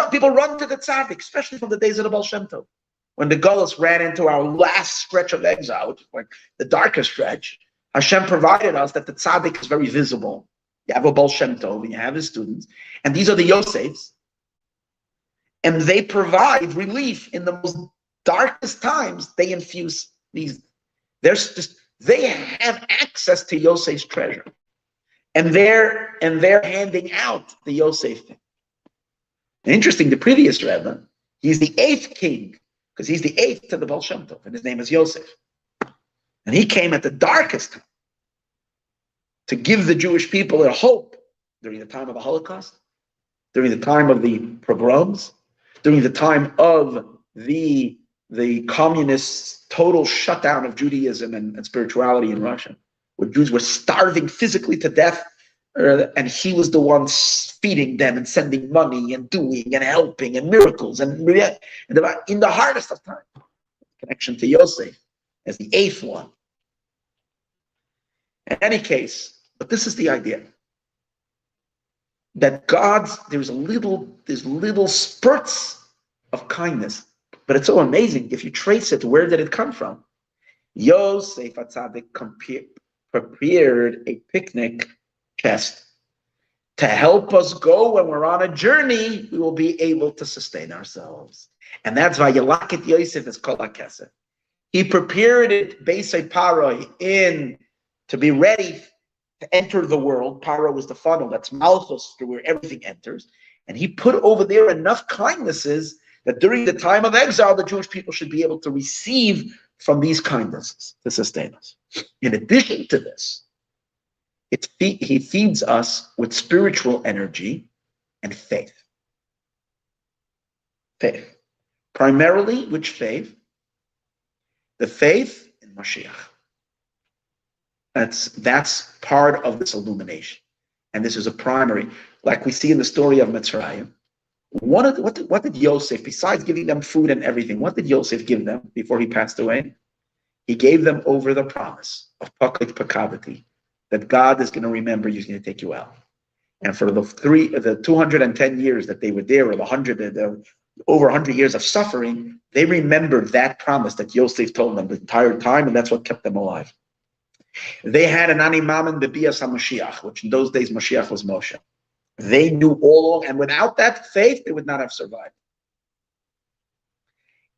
people run to the Tzaddik, especially from the days of the Baal Shem Tov. When the Gullus ran into our last stretch of exile, which is like the darkest stretch, Hashem provided us that the Tzaddik is very visible. You have a Baal Shem Tov, and you have his students. And these are the Yosefs. And they provide relief in the most darkest times. They infuse these. They have access to Yosef's treasure, and they're handing out the Yosef thing. And interesting, the previous Rebbe, he's the eighth king because he's the eighth to the Baal Shem Tov, and his name is Yosef. And he came at the darkest time to give the Jewish people a hope during the time of the Holocaust, during the time of the pogroms, during the time of the communists' total shutdown of Judaism and spirituality in Russia, where Jews were starving physically to death, and he was the one feeding them and sending money and doing and helping and miracles and in the hardest of times. Connection to Yosef as the eighth one. In any case, but this is the idea that there's little spurts of kindness. But it's so amazing. If you trace it, where did it come from? Yosef HaTzadik prepared a picnic chest to help us go when we're on a journey. We will be able to sustain ourselves. And that's why Yelaket Yosef is Kol HaKesef. He prepared it, Beisei Pharaoh, to be ready to enter the world. Pharaoh was the funnel. That's Malchus, where everything enters. And he put over there enough kindnesses that during the time of exile, the Jewish people should be able to receive from these kindnesses to sustain us. In addition to this, he feeds us with spiritual energy and faith. Faith. Primarily, which faith? The faith in Mashiach. That's part of this illumination. And this is a primary, like we see in the story of Mitzrayim. What did Yosef, besides giving them food and everything, what did Yosef give them before he passed away? He gave them over the promise of Paklit Pakavati, that God is going to remember you, He's going to take you out. And for the 210 years that they were there, or over 100 years of suffering, they remembered that promise that Yosef told them the entire time, and that's what kept them alive. They had an animamen bebias HaMashiach, which in those days Mashiach was Moshe. They knew all, and without that faith, they would not have survived.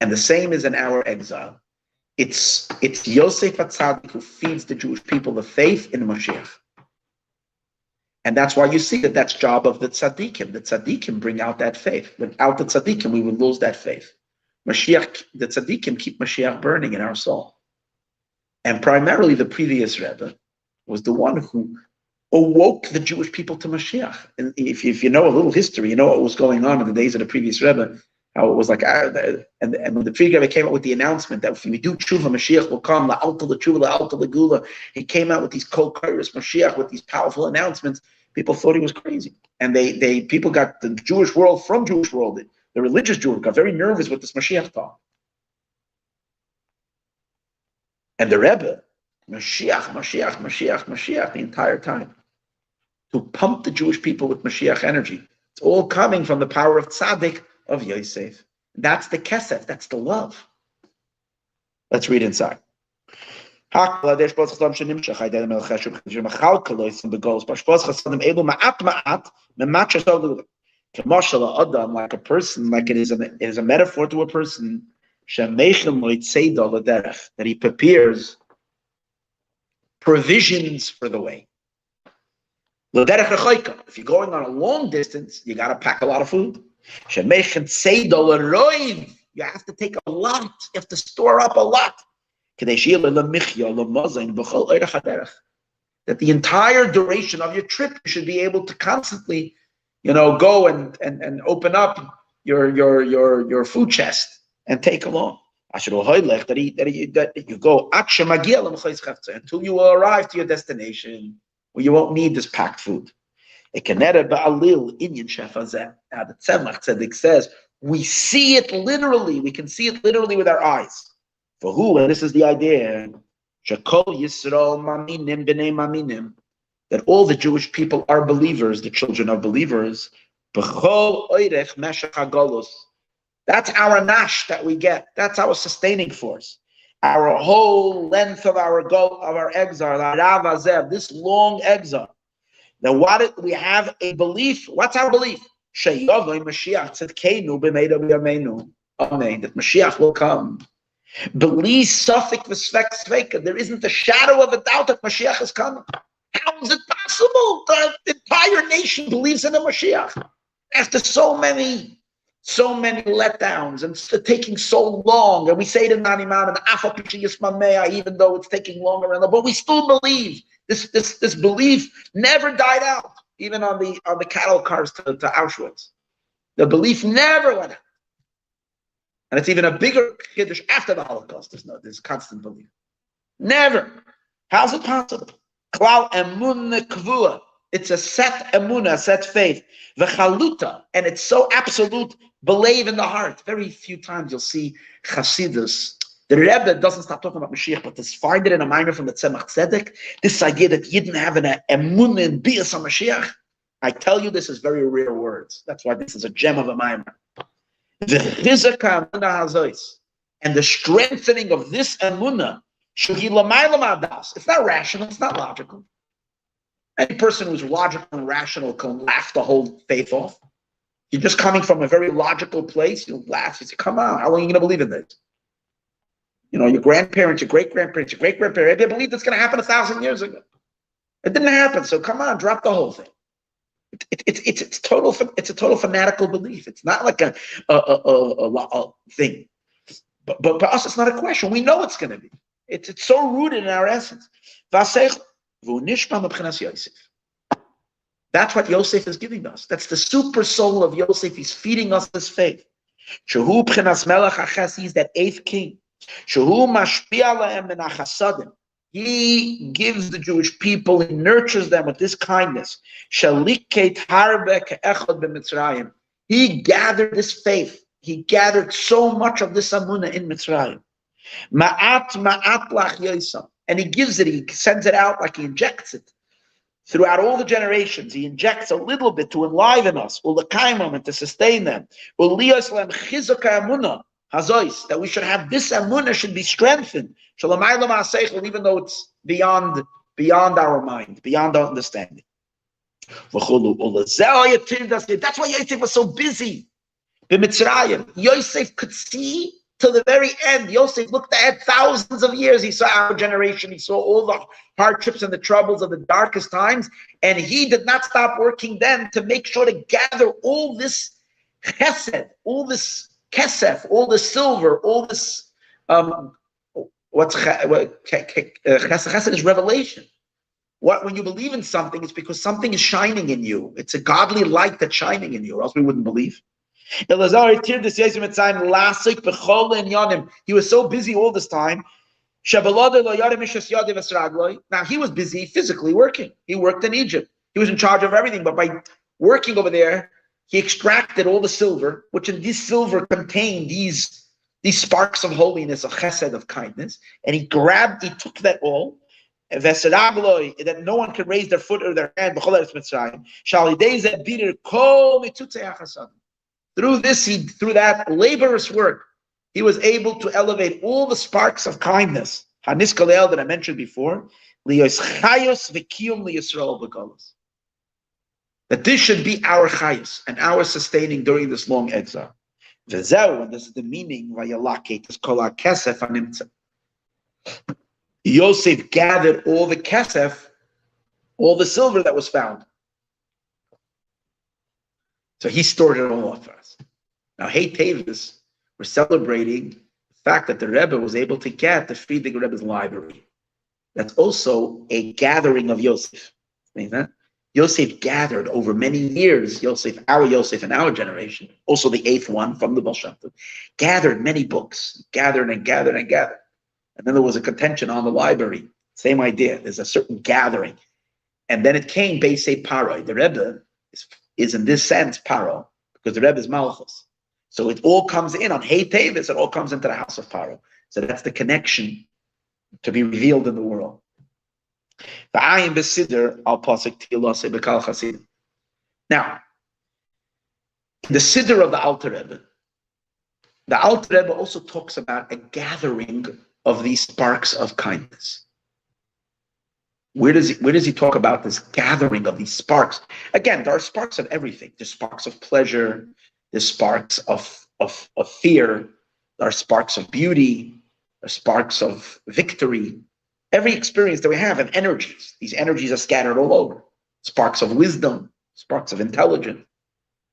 And the same is in our exile. It's Yosef HaTzadik who feeds the Jewish people the faith in Mashiach. And that's why you see that that's job of the Tzadikim. The Tzadikim bring out that faith. Without the Tzadikim, we would lose that faith. Mashiach, the Tzadikim keep Mashiach burning in our soul. And primarily the previous Rebbe was the one who awoke the Jewish people to Mashiach. And if you know a little history, you know what was going on in the days of the previous Rebbe, how it was like, and when the previous Rebbe came out with the announcement that if we do tshuva, Mashiach will come, la'alta l'tshuva, la'alta l'gula. He came out with these kol kairos Mashiach, with these powerful announcements. People thought he was crazy. And people got the Jewish world from Jewish world, the religious Jews got very nervous with this Mashiach talk. And the Rebbe, Mashiach, the entire time, to pump the Jewish people with Mashiach energy. It's all coming from the power of Tzaddik, of Yosef. That's the kesef, that's the love. Let's read inside. Like a person, like it is a metaphor to a person, that he prepares provisions for the way. If you're going on a long distance, you got to pack a lot of food. You have to take a lot. You have to store up a lot. That the entire duration of your trip, you should be able to constantly, go and open up your food chest and take along. That you go until you will arrive to your destination, where you won't need this packed food. Now the Tzemach Tzedek says, we see it literally. We can see it literally with our eyes. For who? And this is the idea. That all the Jewish people are believers, the children of believers. That's our nash that we get. That's our sustaining force. Our whole length of our exile, this long exile. Now, we have a belief. What's our belief? That Mashiach will come. There isn't a shadow of a doubt that Mashiach is coming. How is it possible that the entire nation believes in the Mashiach after so many letdowns and taking so long? And we say to Nani Mam and even though it's taking longer, but we still believe. This belief never died out, even on the cattle cars to Auschwitz. The belief never went out. And it's even a bigger kiddush after the Holocaust. There's constant belief. Never. How's it possible? Klal emunah kvua. It's a set emunah, a set faith. V'chaluta. And it's so absolute, believe in the heart. Very few times you'll see Chasidus. The Rebbe doesn't stop talking about Mashiach, but to find it in a minor from the Tzemach Tzedek, this idea that you didn't have an emunah and bias on Mashiach, I tell you, this is very rare words. That's why this is a gem of a minor. The chizaka emunah hazois, and the strengthening of this emunah, it's not rational, it's not logical. Any person who's logical and rational can laugh the whole faith off. You're just coming from a very logical place, you laugh, you say, come on, how long are you going to believe in this? Your grandparents, your great-grandparents, they believed it's going to happen 1,000 years ago. It didn't happen, so come on, drop the whole thing. It's a total fanatical belief. It's not like a thing. But for us, it's not a question. We know it's going to be. It's so rooted in our essence. That's what Yosef is giving us. That's the super soul of Yosef. He's feeding us this faith. He's that eighth king. He gives the Jewish people, he nurtures them with this kindness. He gathered this faith. He gathered so much of this amunah in Mitzrayim. And he gives it, he sends it out like he injects it. throughout all the generations. He injects a little bit to enliven us, and to sustain them. That we should have this emunah should be strengthened, even though it's beyond our mind, beyond our understanding. That's why Yosef was so busy. Yosef could see till the very end. Yosef looked ahead thousands of years. He saw our generation. He saw all the hardships and the troubles of the darkest times. And he did not stop working then to make sure to gather all this chesed, all this kesef, all this silver, all this, chesed is revelation. When you believe in something, it's because something is shining in you. It's a godly light that's shining in you, or else we wouldn't believe. He was so busy all this time. Now he was busy physically working. He worked in Egypt. He was in charge of everything. But by working over there, he extracted all the silver, which in this silver contained these sparks of holiness, of chesed, of kindness. And he took that all. That no one could raise their foot or their hand. Through that laborious work, he was able to elevate all the sparks of kindness that I mentioned before. That this should be our chayos and our sustaining during this long exile. And this is the meaning. Yosef gathered all the kesef, all the silver that was found. So he stored it all up for us. Now, Hey Tavis, we're celebrating the fact that the Rebbe was able to get the Friedrich Rebbe's library. That's also a gathering of Yosef. Yosef gathered over many years, our Yosef and our generation, also the eighth one from the Baal Shem Tov, gathered many books, gathered and gathered and gathered. And then there was a contention on the library. Same idea. There's a certain gathering. And then it came Beisei Paro. The Rebbe is in this sense Paro, because the Rebbe is Malchus. So it all comes in on Hey Tavis, it all comes into the house of Paro. So that's the connection to be revealed in the world. Now, in the Siddur of the Alter Rebbe also talks about a gathering of these sparks of kindness. Where does he talk about this gathering of these sparks? Again, there are sparks of everything. There's sparks of pleasure, there's sparks of fear, there are sparks of beauty, there are sparks of victory. Every experience that we have energies. These energies are scattered all over. Sparks of wisdom, sparks of intelligence.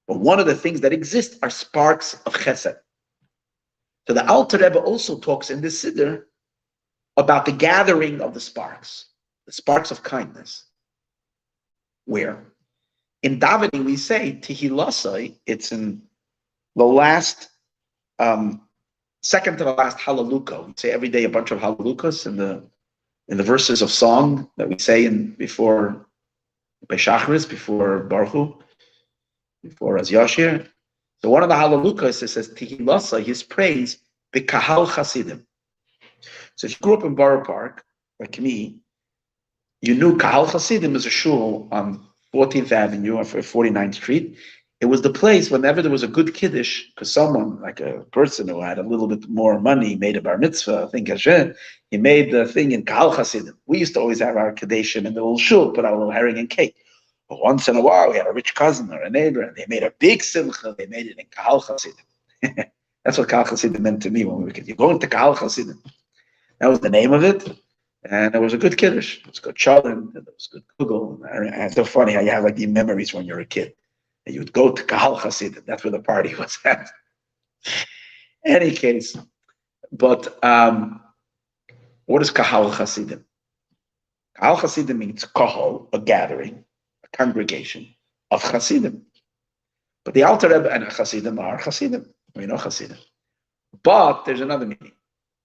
But one of the things that exist are sparks of chesed. So the Alter Rebbe also talks in this Siddur about the gathering of the sparks of kindness. Where? In davening we say Tehillasai, it's in the last, second to the last Hallelujah. We say every day a bunch of Hallelujahs in the verses of song that we say before Beshachris, before Baruch Hu, before Az Yashir. So one of the Hallelujahs says Tehillasai, his praise, B'Kahal Chasidim. So if you grew up in Borough Park, like me, you knew Kahal Chasidim is a shul on 14th Avenue or 49th Street. It was the place whenever there was a good kiddush, because someone, like a person who had a little bit more money, made a bar mitzvah, I think Hashem, he made the thing in Kahal Chasidim. We used to always have our kaddish in the little shul, put out a little herring and cake. But once in a while, we had a rich cousin or a neighbor, and they made a big simcha. They made it in Kahal Chasidim. That's what Kahal Chasidim meant to me when we were kids. You're going to Kahal Chasidim. That was the name of it. And it was a good kiddush. It was good cholent, and it was good kugel. And it's so funny how you have like these memories when you're a kid. And you would go to Kahal Chasidim. That's where the party was at. Any case, but what is Kahal Chasidim? Kahal Chasidim means kahal, a gathering, a congregation of Chasidim. But the Alter Rebbe and Chasidim are Chasidim. We know Chasidim. But there's another meaning.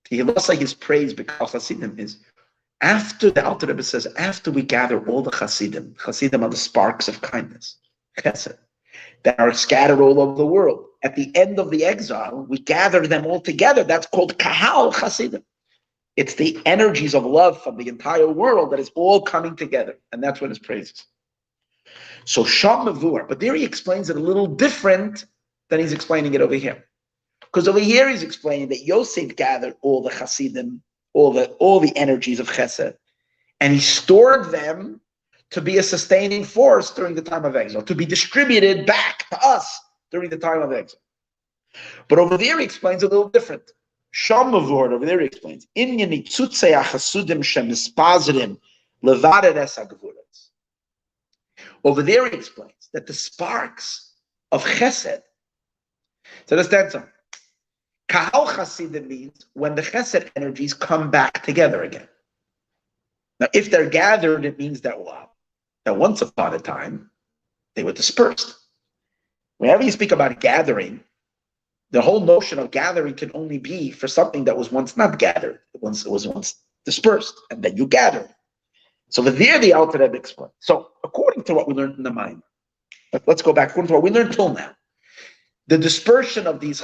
Tehillasai, his praise because Chasidim is after the Alter Rebbe says, after we gather all the Chasidim are the sparks of kindness, chesed, that are scattered all over the world. At the end of the exile, we gather them all together. That's called Kahal Chasidim. It's the energies of love from the entire world that is all coming together. And that's what his praises. So Sham Mavur, but there he explains it a little different than he's explaining it over here. Because over here he's explaining that Yosef gathered all the Hasidim, all the energies of Chesed, and he stored them to be a sustaining force during the time of exile, to be distributed back to us during the time of exile. But over there he explains a little different. Sham Mavur, over there he explains, Inyan Tzutzei HaChasudim Shemispazidim Levadet Es HaGvuras. Over there he explains that the sparks of Chesed, so understand something. Kahal Chasidim means when the Chesed energies come back together again. Now, if they're gathered, it means that once upon a time, they were dispersed. Whenever you speak about gathering, the whole notion of gathering can only be for something that was once not gathered. It was once dispersed, and then you gathered. So there the Alter Rebbe explains. So according to what we learned in the mind, let's go back. According to what we learned till now, the dispersion of these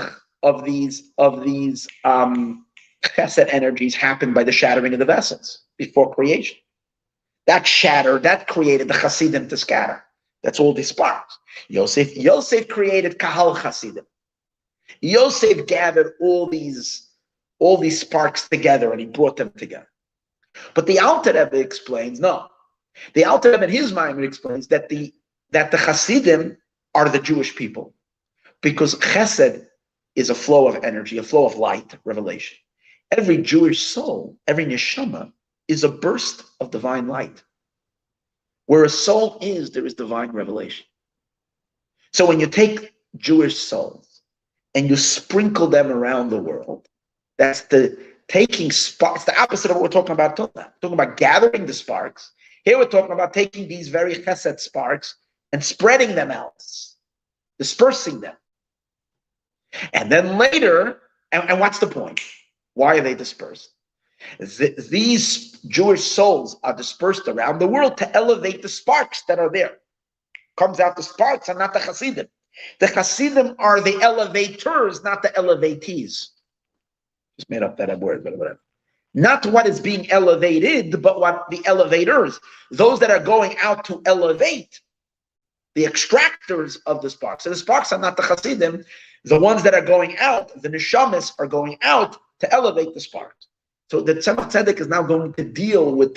chesed energies happened by the shattering of the vessels before creation. That created the Hasidim to scatter. That's all these sparks. Yosef created Kahal Hasidim. Yosef gathered all these sparks together and he brought them together. But the Alter Rebbe explains, no. The Alter Rebbe in his mind explains that the Hasidim are the Jewish people, because Chesed is a flow of energy, a flow of light, revelation. Every Jewish soul, every neshama, is a burst of divine light. Where a soul is, there is divine revelation. So when you take Jewish souls and you sprinkle them around the world, that's the taking sparks, the opposite of what we're talking about till now. We're talking about gathering the sparks. Here we're talking about taking these very chesed sparks and spreading them out, dispersing them. And then later, and what's the point? Why are they dispersed? These Jewish souls are dispersed around the world to elevate the sparks that are there. Comes out the sparks and not the Hasidim. The Hasidim are the elevators, not the elevatees. Just made up that word, but whatever. Not what is being elevated, but what the elevators, those that are going out to elevate, the extractors of the sparks. So the sparks are not the Hasidim. The ones that are going out, the neshamas, are going out to elevate the sparks. So the Tzemach Tzedek is now going to deal with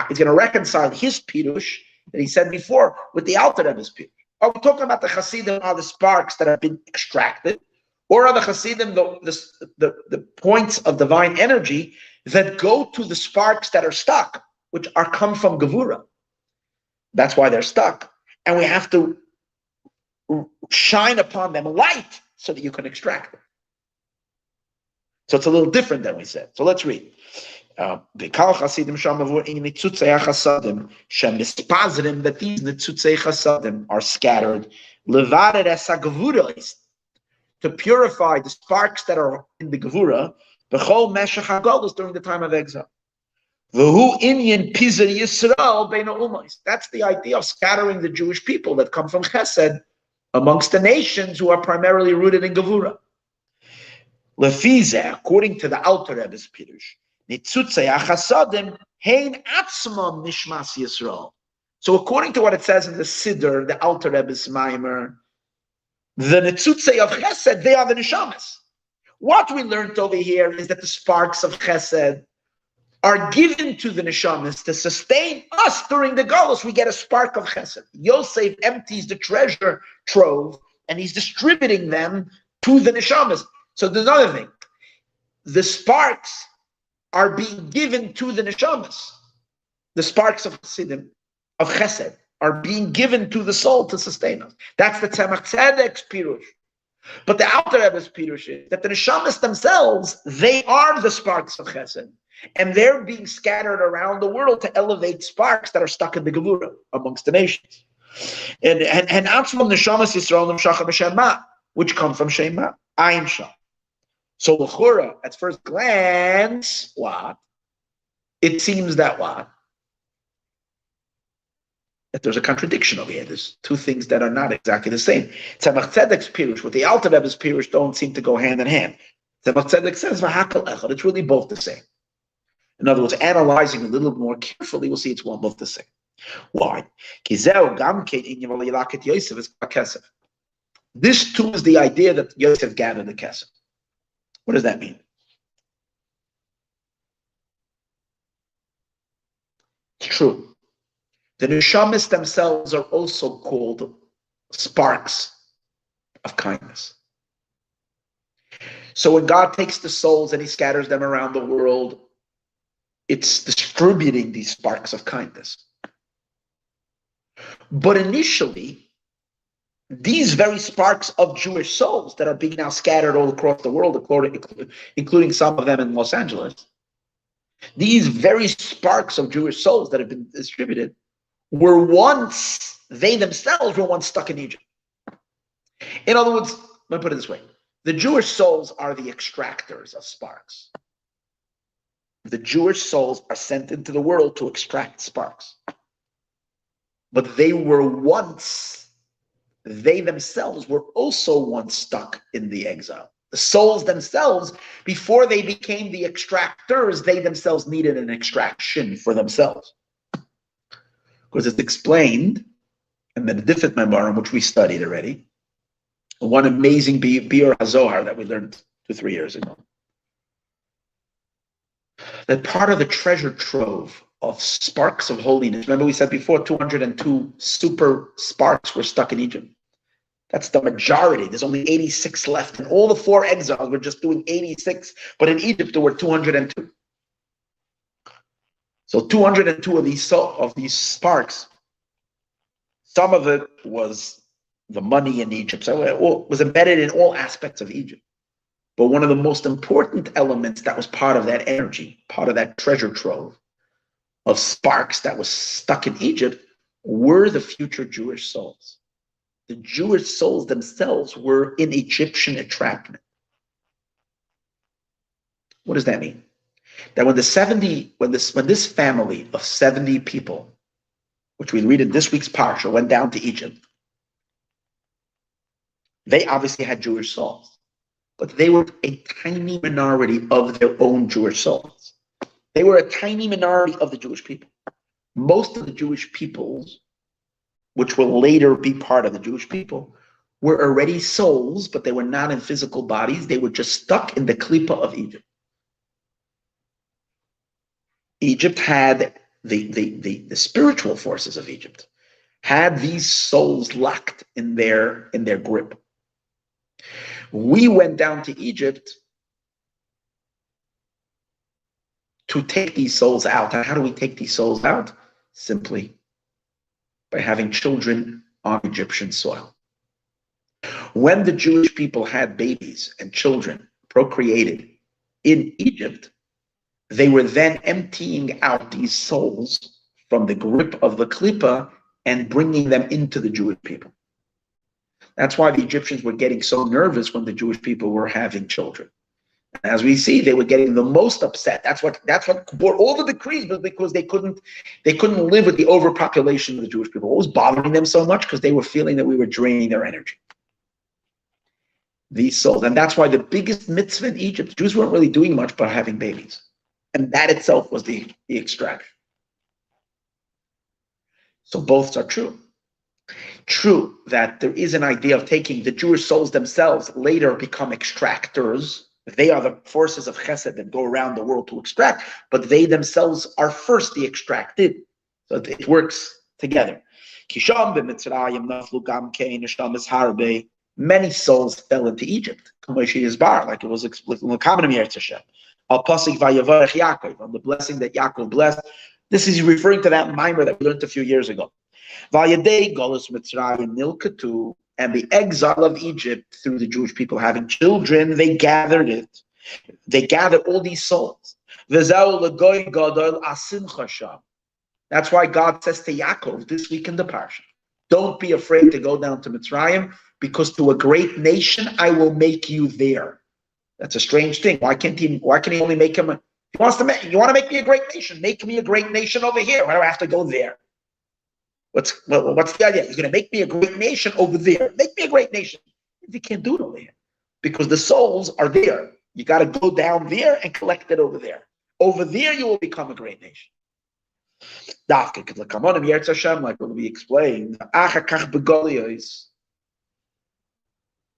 he's going to reconcile his pirush that he said before with the Alter Rebbe's pirush. Are we talking about the Hasidim are the sparks that have been extracted, or are the Hasidim the points of divine energy that go to the sparks that are stuck, which come from Gevura? That's why they're stuck, and we have to shine upon them light so that you can extract them. So it's a little different than we said. So let's read. That these Netzutzei Chasadim are scattered to purify the sparks that are in the Gevura during the time of exile. That's the idea of scattering the Jewish people that come from Chesed amongst the nations who are primarily rooted in Gevura. Lefize, according to the Alter Rebbe's Pirush, Netzutzei HaChasadim hein atzmam nishmas Yisrael. So according to what it says in the Siddur, the Alter Rebbe's Maimer, the Netzutzei of Chesed, they are the Neshamas. What we learned over here is that the sparks of Chesed are given to the Neshamas to sustain us during the Galus. We get a spark of Chesed. Yosef empties the treasure trove and he's distributing them to the Neshamas. So there's another thing. The sparks are being given to the neshamas. The sparks of Chassidim, of Chesed, are being given to the soul to sustain us. That's the Tzemach Tzedek's pirush. But the Alter Rebbe's pirush is that the neshamas themselves, they are the sparks of Chesed, and they're being scattered around the world to elevate sparks that are stuck in the Gevura amongst the nations. And Atzmam neshamas Yisrael nemshachah b'Shema, which come from Shema, Ayin Shah. So l'chura, at first glance, what? It seems that what? That there's a contradiction over here. There's two things that are not exactly the same. Tzemach Tzedek's pirush with the Alter Rebbe's pirush don't seem to go hand in hand. Tzemach Tzedek says, "V'hakol echad." It's really both the same. In other words, analyzing a little more carefully, we'll see it's one both the same. Why? This too is the idea that Yosef gathered the kesef. What does that mean? It's true. The neshamas themselves are also called sparks of kindness. So when God takes the souls and he scatters them around the world, it's distributing these sparks of kindness. But initially, these very sparks of Jewish souls that are being now scattered all across the world, including some of them in Los Angeles, these very sparks of Jewish souls that have been distributed they themselves were once stuck in Egypt. In other words, let me put it this way. The Jewish souls are the extractors of sparks. The Jewish souls are sent into the world to extract sparks. But they themselves were also once stuck in the exile. The souls themselves, before they became the extractors, they themselves needed an extraction for themselves. Because it's explained in the Diffit Memorum, which we studied already, one amazing Biur HaZohar that we learned 2-3 years ago, that part of the treasure trove of sparks of holiness, remember we said before 202 super sparks were stuck in Egypt. That's the majority. There's only 86 left. And all the 4 exiles were just doing 86. But in Egypt, there were 202. So 202 of these sparks, some of it was the money in Egypt. So it was embedded in all aspects of Egypt. But one of the most important elements that was part of that energy, part of that treasure trove of sparks that was stuck in Egypt, were the future Jewish souls. The Jewish souls themselves were in Egyptian entrapment. What does that mean? That when this family of 70 people, which we read in this week's parsha, went down to Egypt, they obviously had Jewish souls, but they were a tiny minority of their own Jewish souls. They were a tiny minority of the Jewish people. Most of the Jewish peoples, which will later be part of the Jewish people, were already souls, but they were not in physical bodies. They were just stuck in the klipa of Egypt. Egypt had the spiritual forces of Egypt had these souls locked in their grip. We went down to Egypt to take these souls out. And how do we take these souls out? Simply by having children on Egyptian soil. When the Jewish people had babies and children procreated in Egypt, they were then emptying out these souls from the grip of the klipa and bringing them into the Jewish people. That's why the Egyptians were getting so nervous when the Jewish people were having children. As we see, they were getting the most upset. That's what brought all the decrees, was because they couldn't live with the overpopulation of the Jewish people. What was bothering them so much? Because they were feeling that we were draining their energy. These souls, and that's why the biggest mitzvah in Egypt, Jews weren't really doing much but having babies. And that itself was the extraction. So both are true. True that there is an idea of taking the Jewish souls themselves later become extractors. They are the forces of chesed that go around the world to extract, but they themselves are first the extracted. So it works together. Many souls fell into Egypt, like it was explicit in the common Hashem. On the blessing that Yaakov blessed. This is referring to that mimer that we learned a few years ago. And the exile of Egypt through the Jewish people having children, they gathered it. They gathered all these souls. That's why God says to Yaakov this week in the parsha, don't be afraid to go down to Mitzrayim, because to a great nation I will make you there. That's a strange thing. Why can he only make him? You want to make me a great nation? Make me a great nation over here. Why do I have to go there? What's the idea? He's going to make me a great nation over there. Make me a great nation. You can't do it over here because the souls are there. You got to go down there and collect it over there. over there you will become a great nation. Like what we explained.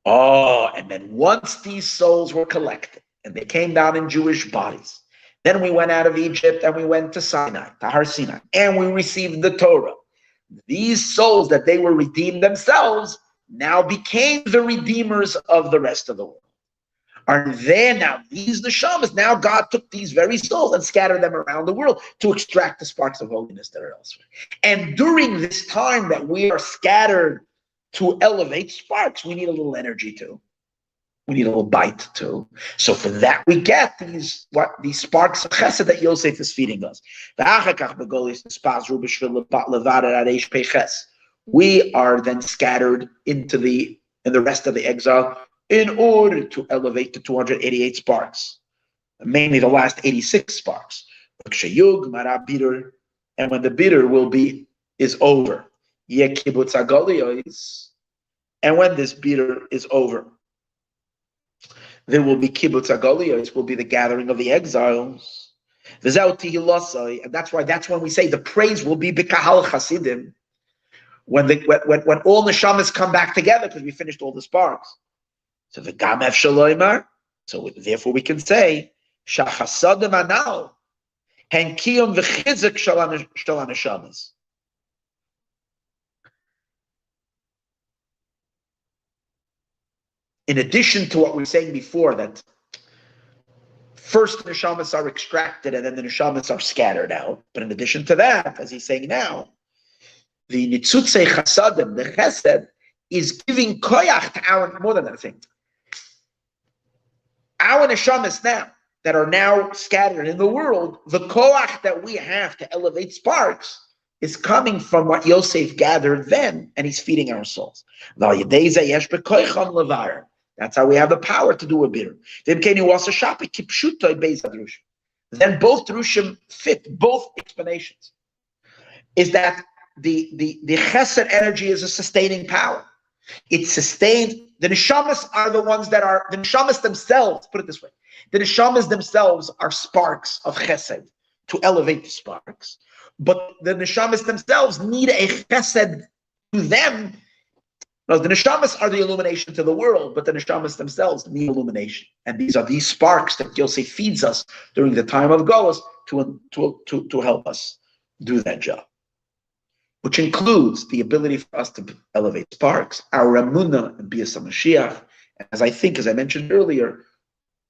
Oh, and then once these souls were collected and they came down in Jewish bodies, then we went out of Egypt and we went to Sinai, to Har Sinai, and we received the Torah. These souls that they were redeemed themselves now became the redeemers of the rest of the world. Are there now, these neshamas, now God took these very souls and scattered them around the world to extract the sparks of holiness that are elsewhere. And during this time that we are scattered to elevate sparks, we need a little energy too. We need a little bite too. So for that we get these sparks of chesed that Yosef is feeding us. We are then scattered in the rest of the exile in order to elevate the 288 sparks, mainly the last 86 sparks. And when the bitter is over, and when this bitter is over, there will be kibbutz agoliyos, will be the gathering of the exiles. And that's when we say the praise will be b'kahal chasidim. When all neshamas come back together, because we finished all the sparks. So the gamef shaloimar. So therefore we can say shachasadim anal henkiyum v'chizik shalanashamas. In addition to what we were saying before, that first the neshamas are extracted and then the neshamas are scattered out. But in addition to that, as he's saying now, the nitzutzei chasadim, the chesed, is giving koyach to our, more than that thing. Our neshamas now, that are now scattered in the world, the koach that we have to elevate sparks is coming from what Yosef gathered then, and he's feeding our souls. That's how we have the power to do a bitter. Then both drushim fit, both explanations. Is that the chesed energy is a sustaining power. It sustains. The neshamas are the ones that are, the neshamas themselves, put it this way, the neshamas themselves are sparks of chesed to elevate the sparks. But the neshamas themselves need a chesed to them. No, the neshamas are the illumination to the world, but the neshamas themselves need illumination. And these are these sparks that Yosef feeds us during the time of Golos to help us do that job, which includes the ability for us to elevate sparks, our emunah and bias Mashiach. As I mentioned earlier,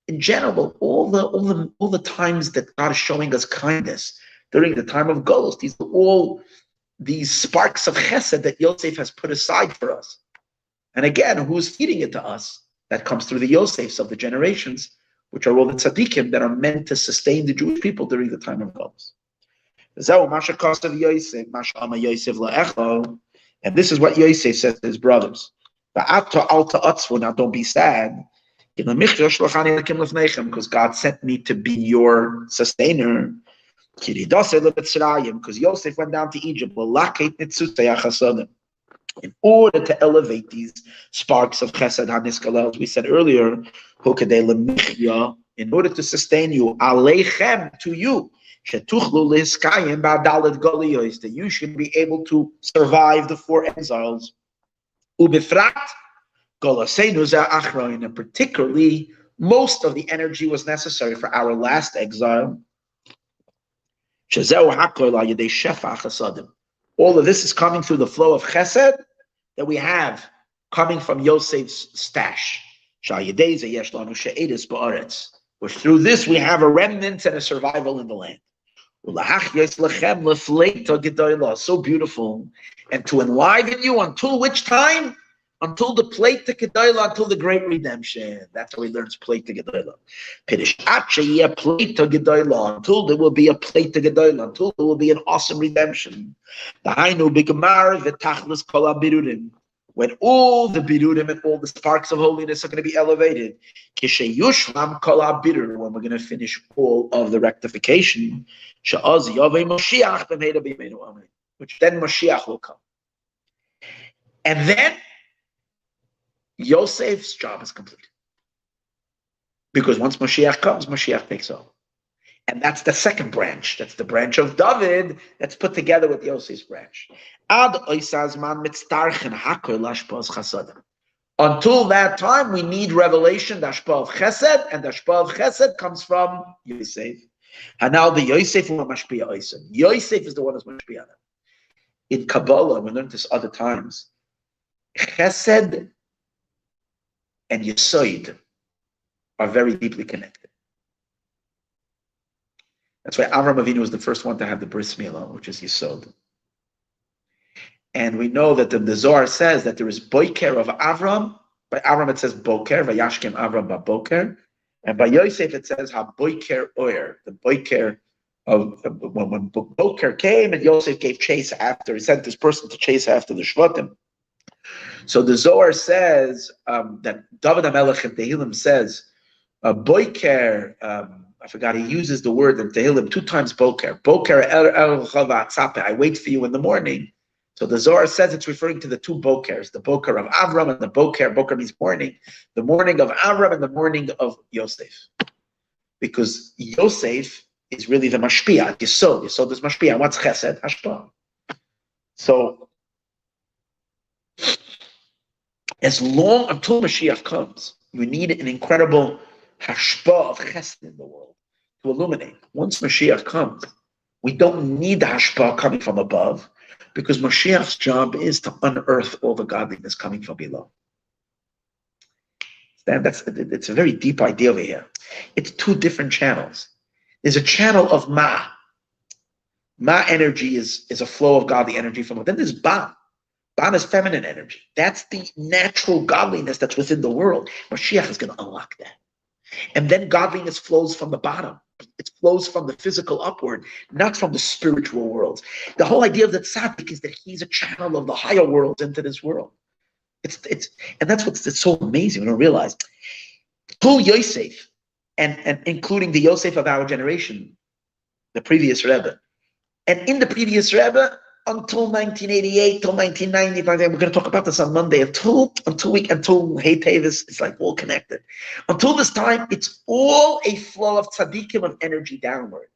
in general, all the times that God is showing us kindness during the time of Golos, these are all these sparks of chesed that Yosef has put aside for us. And again, who's feeding it to us? That comes through the Yosefs of the generations, which are all the Tzadikim that are meant to sustain the Jewish people during the time of Golos. And this is what Yosef says to his brothers. Now don't be sad, because God sent me to be your sustainer. Because Yosef went down to Egypt in order to elevate these sparks of chesed haniskala, as we said earlier, Lemichya, in order to sustain you, aleichem, to you, that you should be able to survive the 4 exiles. And particularly, most of the energy was necessary for our last exile. All of this is coming through the flow of chesed that we have coming from Yosef's stash. Which through this we have a remnant and a survival in the land. So beautiful. And to enliven you until which time? Until the plate to Gedolah, until the great redemption. That's how he learns plate to Gedolah. Plate to Gedolah, until there will be a plate to Gedolah, until there will be an awesome redemption. When all the birudim and all the sparks of holiness are going to be elevated. When we're going to finish all of the rectification, which then Mashiach will come. And then Yosef's job is complete. Because once Mashiach comes, Mashiach takes over. And that's the second branch. That's the branch of David that's put together with Yosef's branch. Until that time, we need revelation, the Ashpa of Chesed, and the Ashpa of Chesed comes from Yosef. And now the Yosef will mashpia Yosef. Yosef is the one who's mashpia. In Kabbalah, we learned this other times, Chesed and Yesod are very deeply connected. That's why Avram Avinu was the first one to have the bris milah, which is Yesod. And we know that the Zohar says that there is boiker of Avram. By Avram it says boker, vayashkem Avram ba boker. And by Yosef it says ha boiker oyer, the boiker of when boker came and Yosef gave chase after. He sent this person to chase after the Shvatim. So the Zohar says that David HaMelech in Tehillim says boiker. I forgot, he uses the word in Tehillim 2 times boker. Boker I wait for you in the morning. So the Zohar says it's referring to the 2 bokers, the boker of Avram and the boker. Boker means morning. The morning of Avram and the morning of Yosef. Because Yosef is really the mashpia, Yesod. Yesod is mashpia. What's chesed? Hashpah. So, as long until Mashiach comes, you need an incredible hashpah of chesed in the world to illuminate. Once Mashiach comes, we don't need the hashpah coming from above, because Mashiach's job is to unearth all the godliness coming from below. It's a very deep idea over here. It's 2 different channels. There's a channel of ma. Ma energy is a flow of godly energy from within. There's ban. Ban is feminine energy. That's the natural godliness that's within the world. Mashiach is going to unlock that. And then godliness flows from the bottom. It flows from the physical upward, not from the spiritual worlds. The whole idea of the tzaddik is that he's a channel of the higher worlds into this world. And that's what's so amazing. We don't realize. Through Yosef, and including the Yosef of our generation, the previous Rebbe, and in the previous Rebbe, until 1988, till 1990, we're going to talk about this on Monday, until Hey Tavis, it's like all connected. Until this time, it's all a flow of tzadikim of energy downward.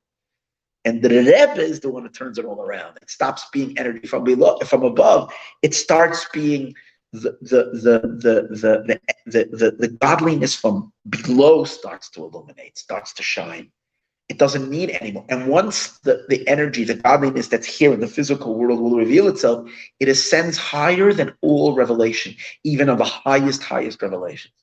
And the Rebbe is the one who turns it all around. It stops being energy from below, from above. It starts being the godliness from below starts to illuminate, starts to shine. It doesn't need anymore. And once the energy, the godliness that's here in the physical world will reveal itself, it ascends higher than all revelation, even of the highest revelations.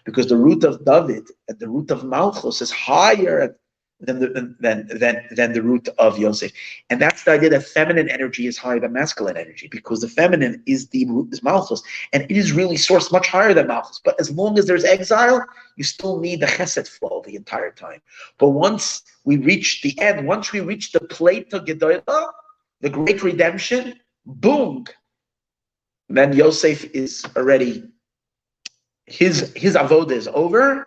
Because the root of David and the root of Malchus is higher than the root of Yosef. And that's the idea that feminine energy is higher than masculine energy, because the feminine is the root, is Malchus, and it is really sourced much higher than Malchus. But as long as there's exile, you still need the chesed flow the entire time. But once we reach the end, once we reach the plate of Gedolah, the great redemption, boom, then Yosef is already, his avodah is over,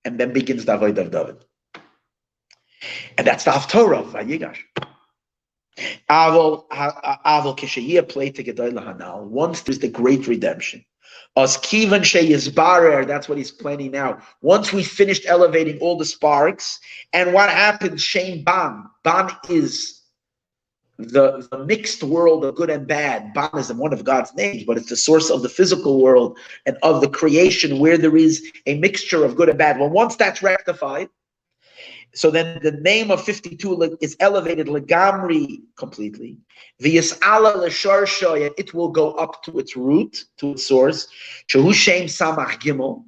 and then begins the avodah of David. And that's the Haftorah of Vayigash. Avol kishayia play to Gedolah Hanal. Once there's the great redemption. As kivan sheyizbarer, that's what he's planning now. Once we finished elevating all the sparks, and what happens? Shein ban. Ban is the mixed world of good and bad. Ban is one of God's names, but it's the source of the physical world and of the creation where there is a mixture of good and bad. Well, once that's rectified, so then the name of 52 is elevated legamri completely. V'yis'ala l'sharsha, it will go up to its root, to its source. Shehu Shem Samach Gimel.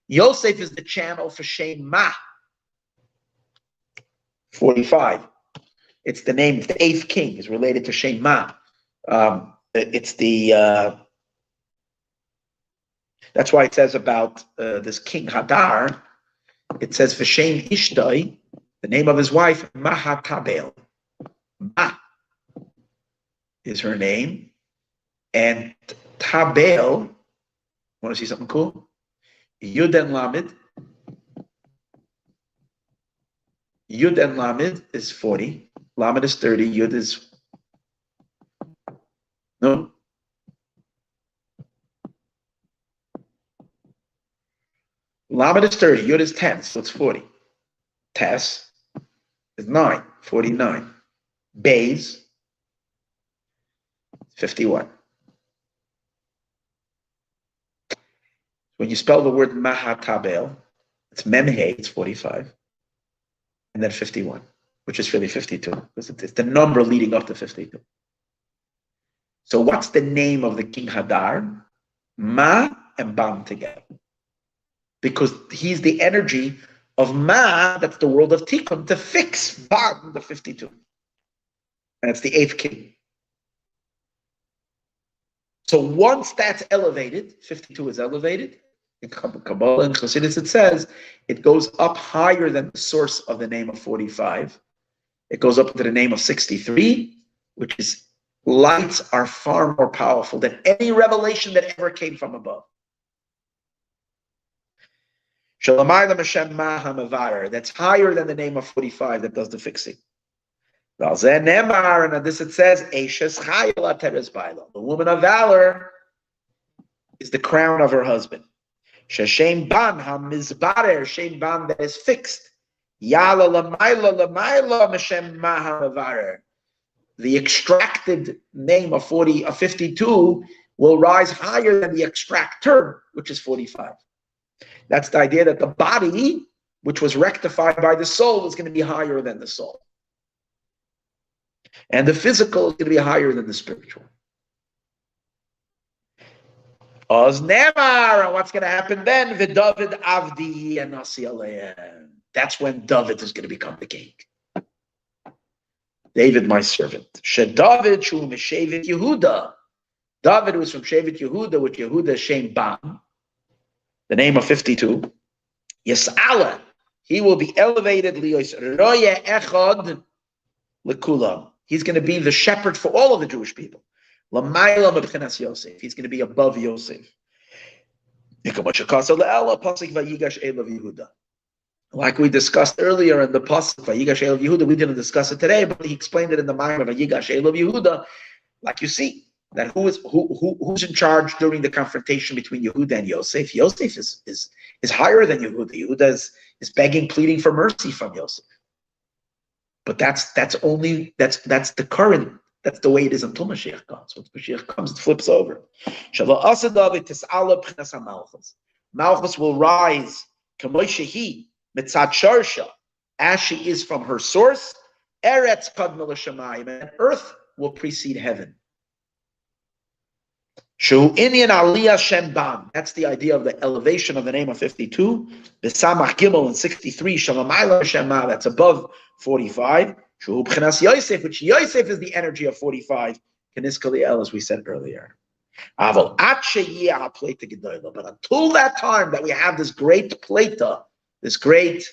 Yosef is the channel for Shem Ma. 45. It's the name, the 8th king is related to Shem Ma. It's the, that's why it says about this king Hadar, it says V'shem Ishtoi, the name of his wife, Mahatabel. Ma is her name. And Tabel, want to see something cool? Yud and Lamed. Yud and Lamed is 40. Lamed is 30. Yud is... No? Lamed is 30, Yud is 10, so it's 40. Tess. is 9, 49. Bays, 51. When you spell the word Mahatabel, it's Memhe, it's 45. And then 51, which is really 52. Because it's the number leading up to 52. So what's the name of the king Hadar? Ma and Bam together. Because he's the energy of Ma, that's the world of Tikkun, to fix Bam, the 52. And it's the 8th king. So once that's elevated, 52 is elevated, in Kabbalah and Chassidus it says, it goes up higher than the source of the name of 45. It goes up to the name of 63, which is lights are far more powerful than any revelation that ever came from above. That's higher than the name of 45 that does the fixing. And on this it says, the woman of valor is the crown of her husband. Sheshem ban hamizbarer, shem ban that is fixed. Yala lamayla lamayla meshem mahavarer. The extracted name of 52 will rise higher than the extractor, which is 45. That's the idea that the body, which was rectified by the soul, is going to be higher than the soul. And the physical is going to be higher than the spiritual. Oz Nemar, and what's going to happen then? V'David Avdi and Nasi Aleim. That's when David is going to become the king. David, my servant. David, Shu Meshevet Yehuda. David was from Shevet Yehuda, which Yehuda is Shem Bam, the name of 52. Yis'ala, he will be elevated. Lios Roya Echad Lekulam. He's going to be the shepherd for all of the Jewish people. Lamayla mebchinas Yosef. He's going to be above Yosef. Like we discussed earlier in the pasuk Vayigash Elav Yehuda, we didn't discuss it today, but he explained it in the mind of Vayigash Elav Yehuda. Like you see, that who's in charge during the confrontation between Yehuda and Yosef? Yosef is higher than Yehuda. Yehuda is begging, pleading for mercy from Yosef. But that's the current. That's the way it is until Mashiach comes. Once Mashiach comes, it flips over. Malchus will rise as she is from her source. Eretz kadma l'shamayim, and earth will precede heaven. Shu inyan aliyah shem bam. That's the idea of the elevation of the name of 52. B'samach gimel in 63. Shalamayla shema. That's above 45. Shu b'chinas Yosef, which Yosef is the energy of 45. Keniskaliel, as we said earlier. Aval atshe yiyah pleta gedola. But until that time that we have this great pleta, this great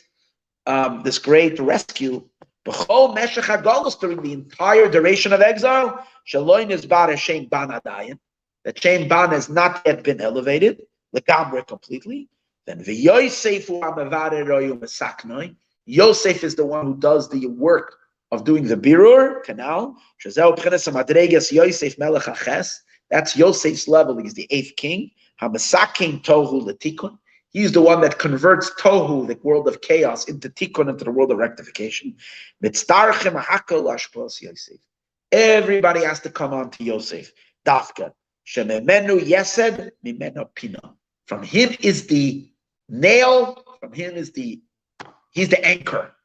rescue, b'chol meshech hagolus, during the entire duration of exile, shaloin is bar Hashem ban adayin. That Shem Ban has not yet been elevated, legamre completely. Then Yosef Yosef is the one who does the work of doing the birur canal. That's Yosef's level. He's the 8th king. He's the one that converts tohu, the world of chaos, into tikkun, into the world of rectification. Everybody has to come on to Yosef. Dafka. Shememenu Yesed Mimeno Pina. From him is the nail, from him is he's the anchor.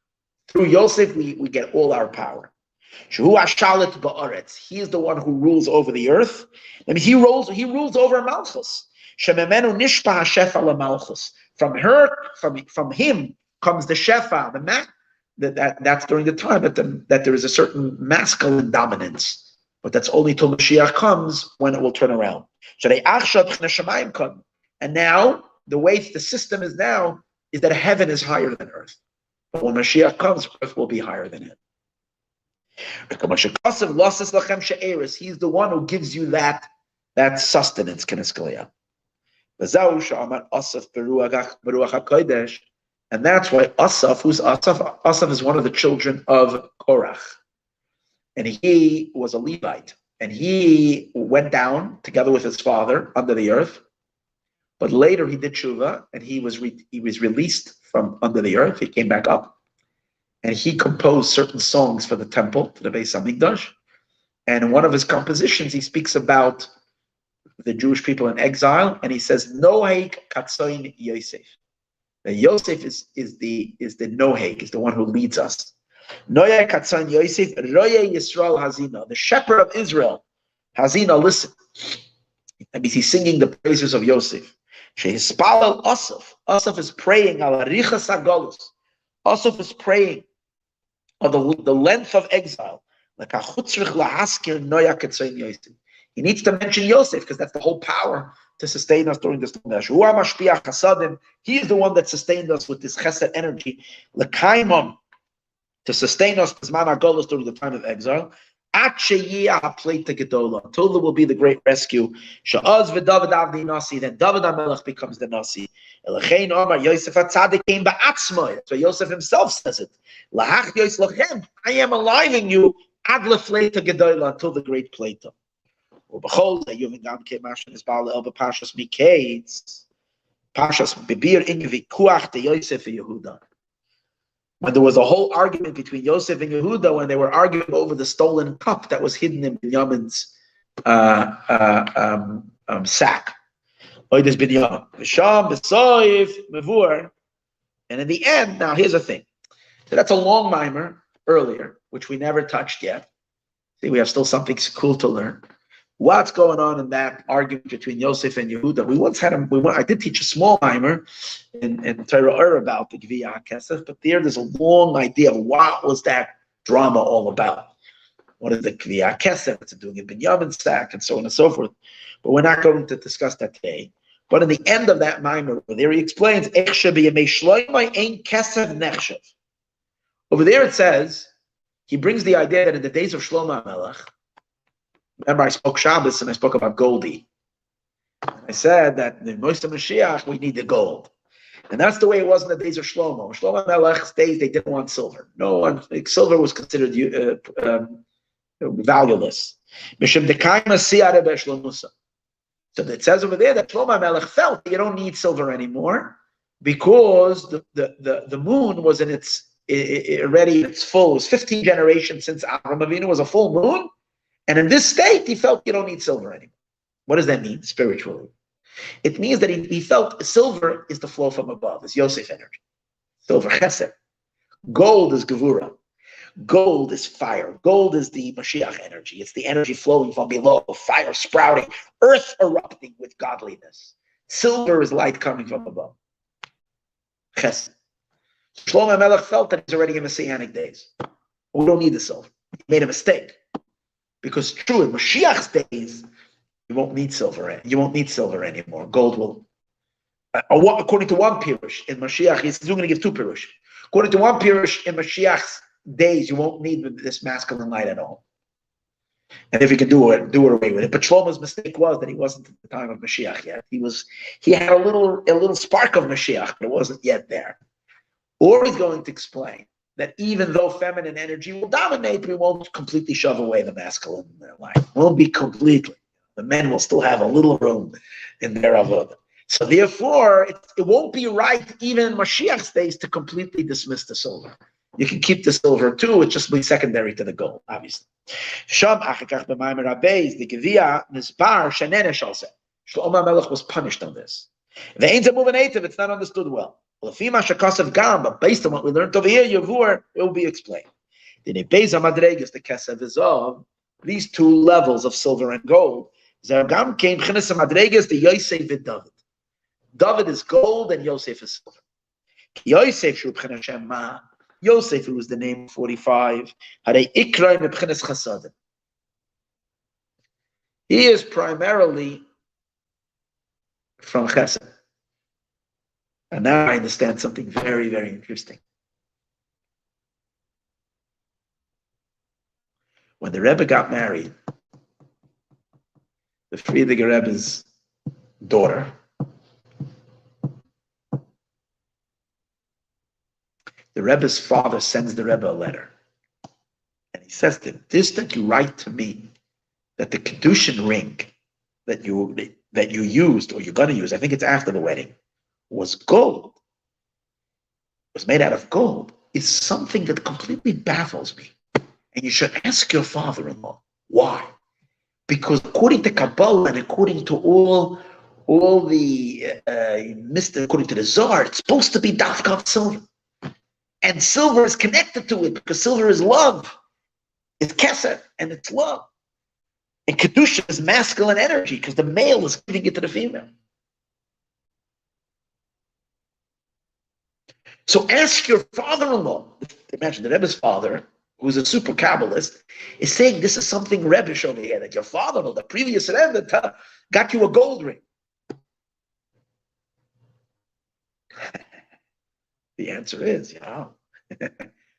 Through Yosef we get all our power. Shehu Ashalit Ba'aretz. He is the one who rules over the earth. And he rules over Malchus. Shememenu Nishpa Shefa La Malchus. From him comes the Shefa, the that's during the time that there is a certain masculine dominance. But that's only till Mashiach comes when it will turn around. And now, the way the system is now is that heaven is higher than earth. But when Mashiach comes, earth will be higher than it. He's the one who gives you that sustenance. And that's why Asaf, who's Asaf? Asaf is one of the children of Korach. And he was a Levite, and he went down together with his father under the earth. But later he did tshuva, and he was released from under the earth. He came back up, and he composed certain songs for the temple, for the Beis Hamikdash. And in one of his compositions, he speaks about the Jewish people in exile, and he says, Noheg Katsoin Yosef. That Yosef is the Noheg, is the one who leads us. Noheg Katsoin Yosef, Roye Yisrael Hazina, the shepherd of Israel. Hazina, listen. That means he's singing the praises of Yosef. Shehispalel Asaf. Asaf is praying, Al Arichas Agolus. Asaf is praying of the length of exile. He needs to mention Yosef because that's the whole power to sustain us during this time. He is the one that sustained us with this chesed energy, to sustain us during the time of exile. Until there will be the great rescue. Then David HaMelech becomes the Nasi. So Yosef himself says it. I am alive in you until the great Plato. When there was a whole argument between Yosef and Yehuda, when they were arguing over the stolen cup that was hidden in Binyamin's sack. And in the end, now here's the thing. So that's a long mimer earlier, which we never touched yet. See, we have still something cool to learn. What's going on in that argument between Yosef and Yehuda? I did teach a small mimer in Torah about the Gviya HaKesef, but there's a long idea of what was that drama all about. What is the Gviya HaKesef? What's it doing in Binyamin's sack, and so on and so forth. But we're not going to discuss that today. But in the end of that mimer, there he explains, over there it says, he brings the idea that in the days of Shlomo HaMelech, remember I spoke Shabbos and I spoke about Goldie. I said that in Moshe Mashiach, we need the gold. And that's the way it was in the days of Shlomo. Shlomo HaMelech's days, they didn't want silver. No one, silver was considered valueless. So it says over there that Shlomo HaMelech felt you don't need silver anymore because the moon was in its full. It was 15 generations since Avraham Avinu was a full moon. And in this state, he felt you don't need silver anymore. What does that mean spiritually? It means that he felt silver is the flow from above, is Yosef energy. Silver chesed. Gold is gevura. Gold is fire. Gold is the Mashiach energy. It's the energy flowing from below, fire sprouting, earth erupting with godliness. Silver is light coming from above. Chesed. Shlomo HaMelech felt that he's already in Messianic days. We don't need the silver. He made a mistake. Because true, in Mashiach's days, you won't need silver. You won't need silver anymore. Gold will. According to one pirush in Mashiach, he's going to give two pirush. According to one pirush in Mashiach's days, you won't need this masculine light at all. And if you can do it away with it. But Shlomo's mistake was that he wasn't at the time of Mashiach yet. He had a little spark of Mashiach, but it wasn't yet there. Or he's going to explain that even though feminine energy will dominate, we won't completely shove away the masculine in their life. Won't be completely. The men will still have a little room in their avodah. So therefore, it won't be right even in Mashiach's days to completely dismiss the silver. You can keep the silver too, it's just be secondary to the gold, obviously. Shlomo HaMelech was punished on this. It's not understood well. But based on what we learned over here, Yavur, it will be explained. The Kesef is of these two levels of silver and gold. The Yosef and David. David is gold and Yosef is silver. Yosef, who is the name 45, he is primarily from Chesed. And now I understand something very, very interesting. When the Rebbe got married, the Friediger Rebbe's daughter, the Rebbe's father sends the Rebbe a letter. And he says to him, this that you write to me, that the Kedushin ring that you used, or you're going to use, I think it's after the wedding, was gold. It was made out of gold. is something that completely baffles me. And you should ask your father-in-law why. Because according to Kabbalah and according to all the according to the Zohar, it's supposed to be dafka silver. And silver is connected to it because silver is love. It's kesef and it's love. And kedusha is masculine energy because the male is giving it to the female. So ask your father-in-law. Imagine the Rebbe's father, who's a super Kabbalist, is saying this is something Rebbish over here, that your father-in-law, the previous Rebbe, got you a gold ring. The answer is,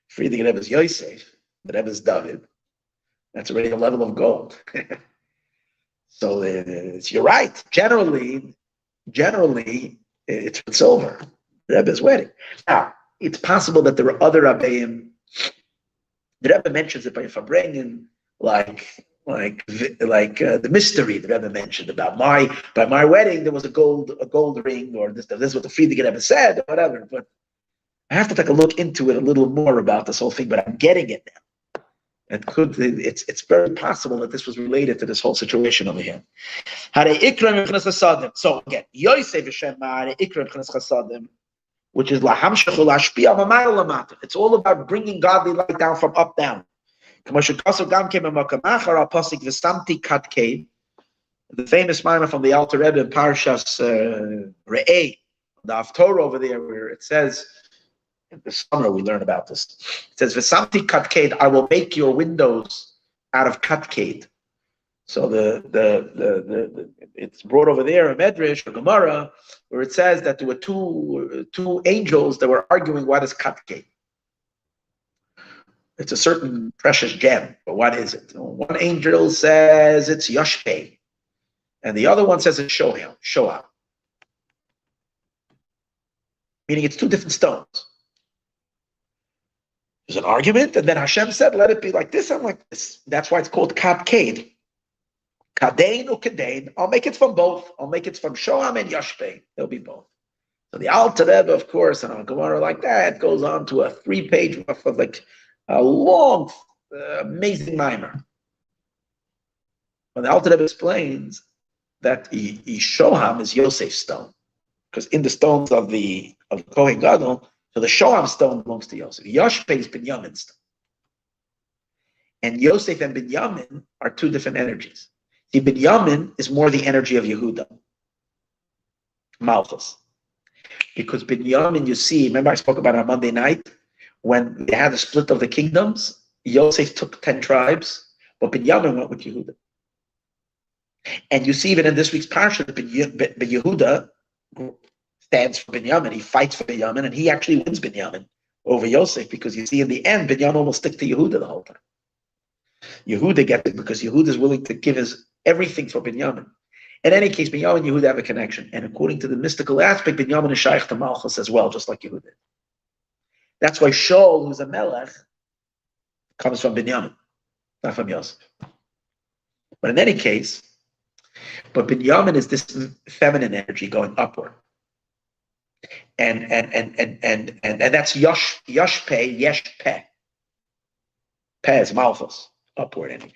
Friedrich Rebbe's Yosef, the Rebbe's David. That's already a level of gold. So you're right. Generally, it's with silver. The Rebbe's wedding. Now, it's possible that there are other Rabbeim. The Rebbe mentions it by Fabrengen, like the mystery the Rebbe mentioned about by my wedding there was a gold ring, or this is what the Friedrich Rebbe said, or whatever. But I have to take a look into it a little more about this whole thing. But I'm getting it now. It's very possible that this was related to this whole situation over here. So again, Yosef Hashem, which is it's all about bringing godly light down from up down. The famous minor from the Alter Rebbe in Parashas Re'eh, the Haftorah over there, where it says, in the summer we learn about this. It says, "V'samti katked, I will make your windows out of katked." So it's brought over there in Medrash or Gemara, where it says that there were two angels that were arguing what is katked. It's a certain precious gem, but what is it? One angel says it's yashpeh, and the other one says it's shoah. Meaning it's two different stones. There's an argument, and then Hashem said, let it be like this and like this. That's why it's called Katked. Kadein or Kadein. I'll make it from both. I'll make it from Shoam and Yashpeh. They'll be both. So the Alter Rebbe, of course, and on Gemara like that, goes on to a 3-page, like a long, amazing mimer. When the Alter Rebbe explains that Shoham is Yosef's stone, because in the stones of the Kohen Gadol, so the Shoam stone belongs to Yosef. Yashpeh is Binyamin's stone. And Yosef and Binyamin are two different energies. See, Binyamin is more the energy of Yehuda, Malchus. Because Binyamin, you see, remember I spoke about it on Monday night, when they had the split of the kingdoms, Yosef took 10 tribes, but Binyamin went with Yehuda. And you see even in this week's parsha, Yehuda stands for Binyamin, he fights for Binyamin, and he actually wins Binyamin over Yosef, because you see in the end, Binyamin will stick to Yehuda the whole time. Yehuda gets it because Yehuda is willing to give his everything for Binyamin. In any case, Binyamin and Yehuda have a connection, and according to the mystical aspect, Binyamin is shaykh to Malchus as well, just like Yehuda. That's why Shaul, who's a melech, comes from Binyamin, not from Yosef. But in any case, Binyamin is this feminine energy going upward. And that's Yashpeh, Yeshpeh. Peh is Malchus, upward energy.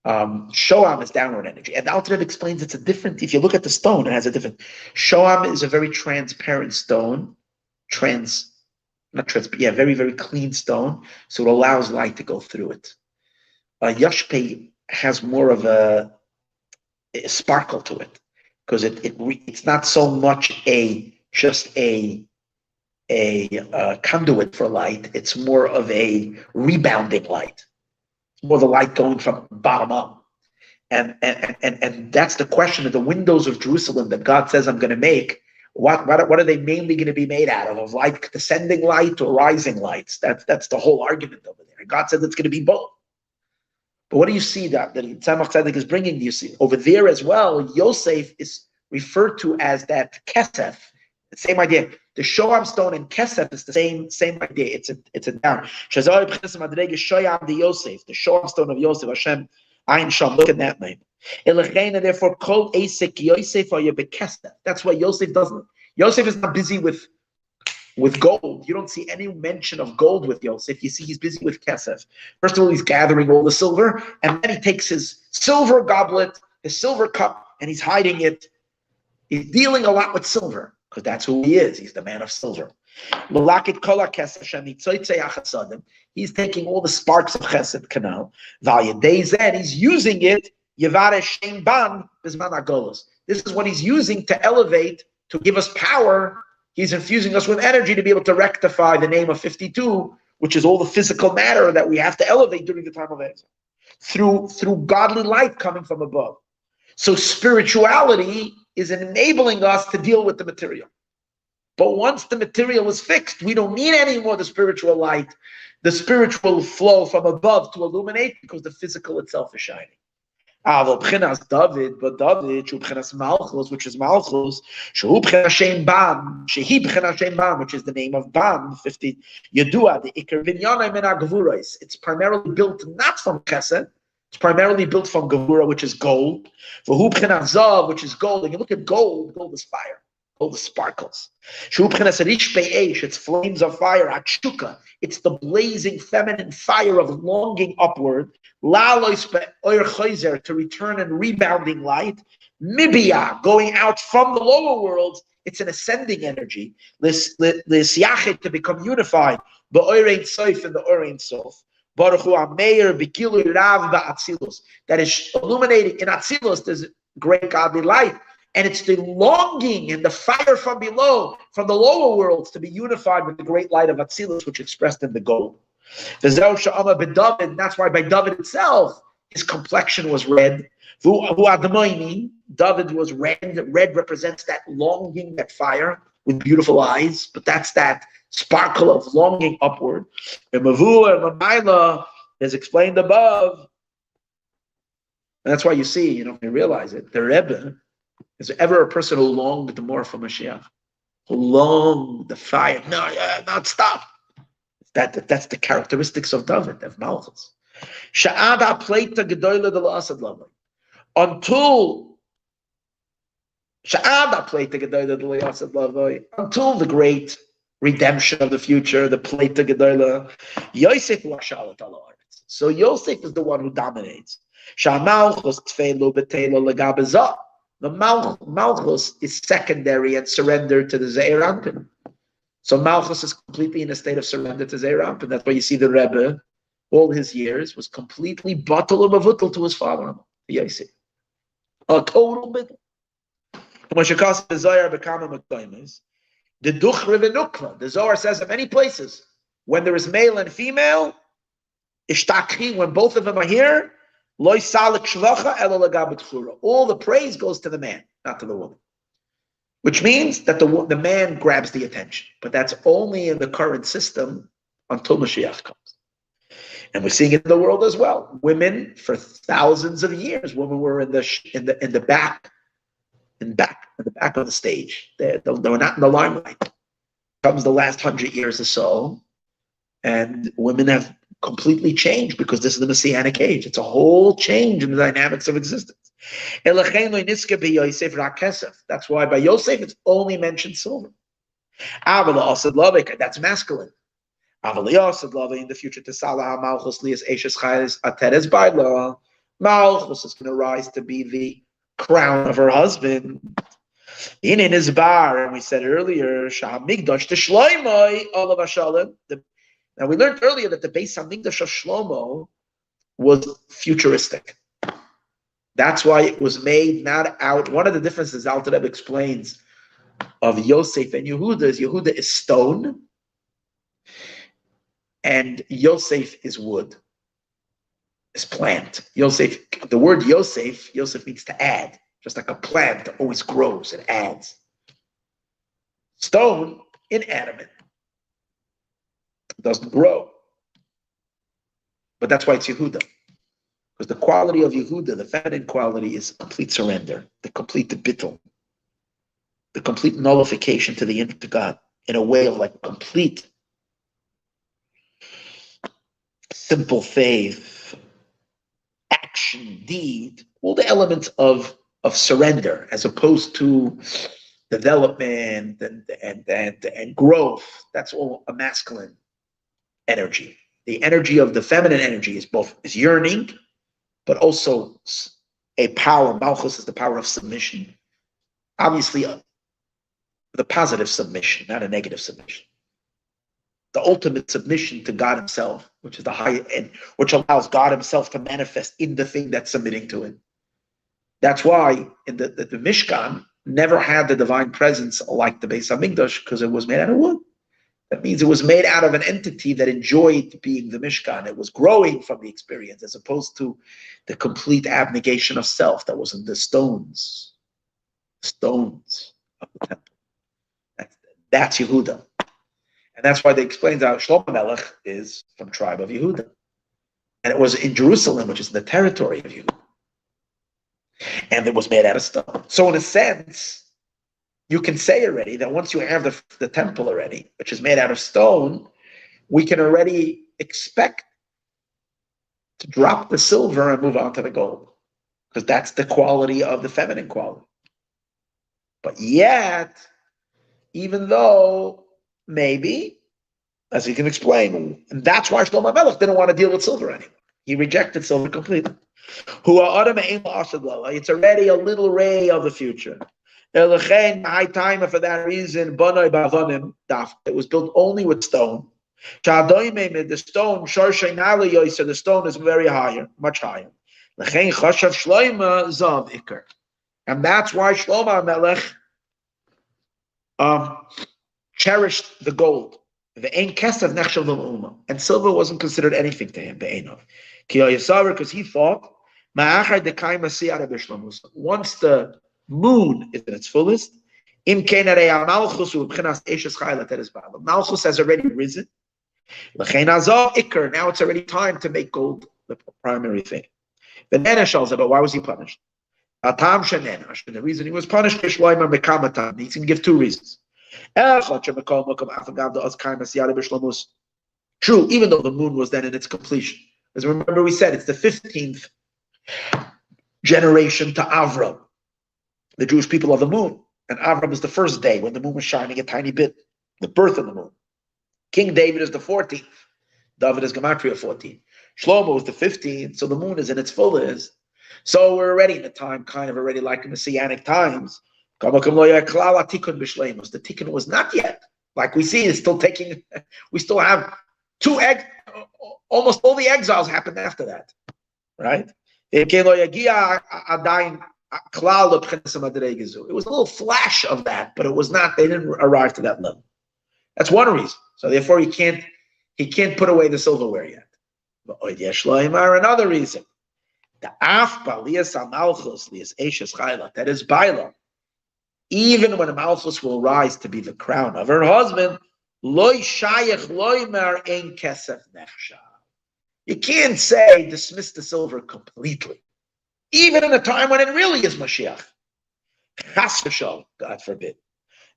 Shoam is downward energy. And the Alter Rebbe explains it's a different, if you look at the stone, it has a different. Shoam is a very transparent stone, very, very clean stone, so it allows light to go through it. Yashpeh has more of a sparkle to it, because it's not so much just a conduit for light. It's more of a rebounding light. It's more the light going from bottom up. And that's the question of the windows of Jerusalem that God says I'm going to make. What are they mainly going to be made out of like descending light or rising lights? That's the whole argument over there. God says it's going to be both. But what do you see that Tzemach Tzedek is bringing? You see over there as well, Yosef is referred to as that kesef. The same idea. The Shoam stone and kesef is the same idea. It's a down. The Yosef, the Shoam stone of Yosef, Hashem, Ayin Sham. Look at that name. Therefore, called Asik Yosef or Yebekesef. That's why Yosef doesn't. Yosef is not busy with with gold. You don't see any mention of gold with Yosef. You see he's busy with kesef. First of all, he's gathering all the silver, and then he takes his silver goblet, his silver cup, and he's hiding it. He's dealing a lot with silver, because that's who he is. He's the man of silver. He's taking all the sparks of chesed canal. He's using it. This is what he's using to elevate, to give us power. He's infusing us with energy to be able to rectify the name of 52, which is all the physical matter that we have to elevate during the time of exile, through godly light coming from above. So spirituality is enabling us to deal with the material. But once the material is fixed, we don't need any more the spiritual light, the spiritual flow from above to illuminate, because the physical itself is shining. But David, Malchus, which is Malchus, which is the name of Ban, 50 Yedua, the Iker Vinyanai Min HaGevuros. It's primarily built not from Chesed, it's primarily built from Gevura, which is gold. Which is gold. And you look at gold, gold is fire. Gold is sparkles. It's flames of fire. It's the blazing feminine fire of longing upward. To return and rebounding light. Mibia, going out from the lower worlds. It's an ascending energy. To become unified. In the Orein Sof. That is illuminating in Atzilus. There's great godly light, and it's the longing and the fire from below, from the lower worlds, to be unified with the great light of Atzilus, which is expressed in the gold. And that's why by David itself, his complexion was red. David was red. Red represents that longing, that fire with beautiful eyes, but that's that sparkle of longing upward. And Mavua and Mamaila is explained above. And that's why you see, you realize it. The Rebbe is ever a person who longed more for Mashiach, who longed the fire. Not stop. That's the characteristics of David, of Malchus. Sha'ada pleita gedoyle de la'asad lavoi. Until the great redemption of the future, the pleita gedoyle, Yosef washalat ala haaretz. So Yosef is the one who dominates. Sha'malchus tfeilu beteilu legabezah. The Malchus is secondary and surrendered to the Zeir Anpin. So Malchus is completely in a state of surrender to Zeir Anpin. That's why you see the Rebbe, all his years, was completely batal and mavutal to his father-in-law, Yosef. A total bit. The Zohar says in many places, when there is male and female, when both of them are here, all the praise goes to the man, not to the woman. Which means that the man grabs the attention. But that's only in the current system until Mashiach comes. And we're seeing it in the world as well. Women, for thousands of years, women were in the back of the stage. They were not in the limelight. Comes the last 100 years or so, and women have completely changed, because this is the Messianic age. It's a whole change in the dynamics of existence. That's why by Yosef it's only mentioned silver. That's masculine. In the future, Malchus is going to rise to be the crown of her husband. In his bar, and we said earlier, now we learned earlier that the Beis Hamikdash of Shlomo was futuristic. That's why it was made not out. One of the differences Alter Rebbe explains of Yosef and Yehuda is stone, and Yosef is wood, is plant. Yosef, the word Yosef means to add, just like a plant that always grows, it adds. Stone, inanimate, doesn't grow. But that's why it's Yehuda. Because the quality of Yehuda, the feminine quality, is complete surrender, the complete bittul, the complete nullification to God, in a way of like complete simple faith, action, deed, all the elements of surrender, as opposed to development and growth. That's all a masculine energy. The energy of the feminine energy is yearning, but also a power. Malchus is the power of submission. Obviously, the positive submission, not a negative submission. The ultimate submission to God Himself, which is the high end, which allows God Himself to manifest in the thing that's submitting to Him. That's why in the Mishkan never had the divine presence like the Beis Hamikdash, because it was made out of wood. That means it was made out of an entity that enjoyed being the Mishkan. It was growing from the experience, as opposed to the complete abnegation of self that was in the stones of the temple. That's Yehuda. And that's why they explained how Shlomo Melech is from tribe of Yehuda. And it was in Jerusalem, which is the territory of Yehuda. And it was made out of stone. So in a sense, you can say already that once you have the temple already, which is made out of stone, we can already expect to drop the silver and move on to the gold. Because that's the quality of the feminine quality. But yet, even though maybe, as he can explain, and that's why Shlomo Melech didn't want to deal with silver anymore. He rejected silver completely. It's already a little ray of the future. High time for that reason, it was built only with stone. The stone is very higher, much higher. And that's why Shlomo Melech cherished the gold. And silver wasn't considered anything to him, because he thought, once the moon is in its fullest, Malchus has already risen. Now it's already time to make gold the primary thing. But why was he punished? The reason he was punished, he can give two reasons. True, even though the moon was then in its completion. As remember we said, it's the 15th generation to Avram, the Jewish people of the moon. And Avram is the first day when the moon was shining a tiny bit, the birth of the moon. King David is the 14th. David is Gematria 14. Shlomo is the 15th, so the moon is in its fullest. So we're already in a time, kind of already like Messianic times. The tikkun was not yet. Like we see, it's still taking, we still have almost all the exiles happened after that, right? It was a little flash of that, but it was not, they didn't arrive to that level. That's one reason. So therefore he can't put away the silverware yet. But another reason. The that is Baila. Even when a Malchus will rise to be the crown of her husband, you can't say dismiss the silver completely. Even in a time when it really is Mashiach. God forbid.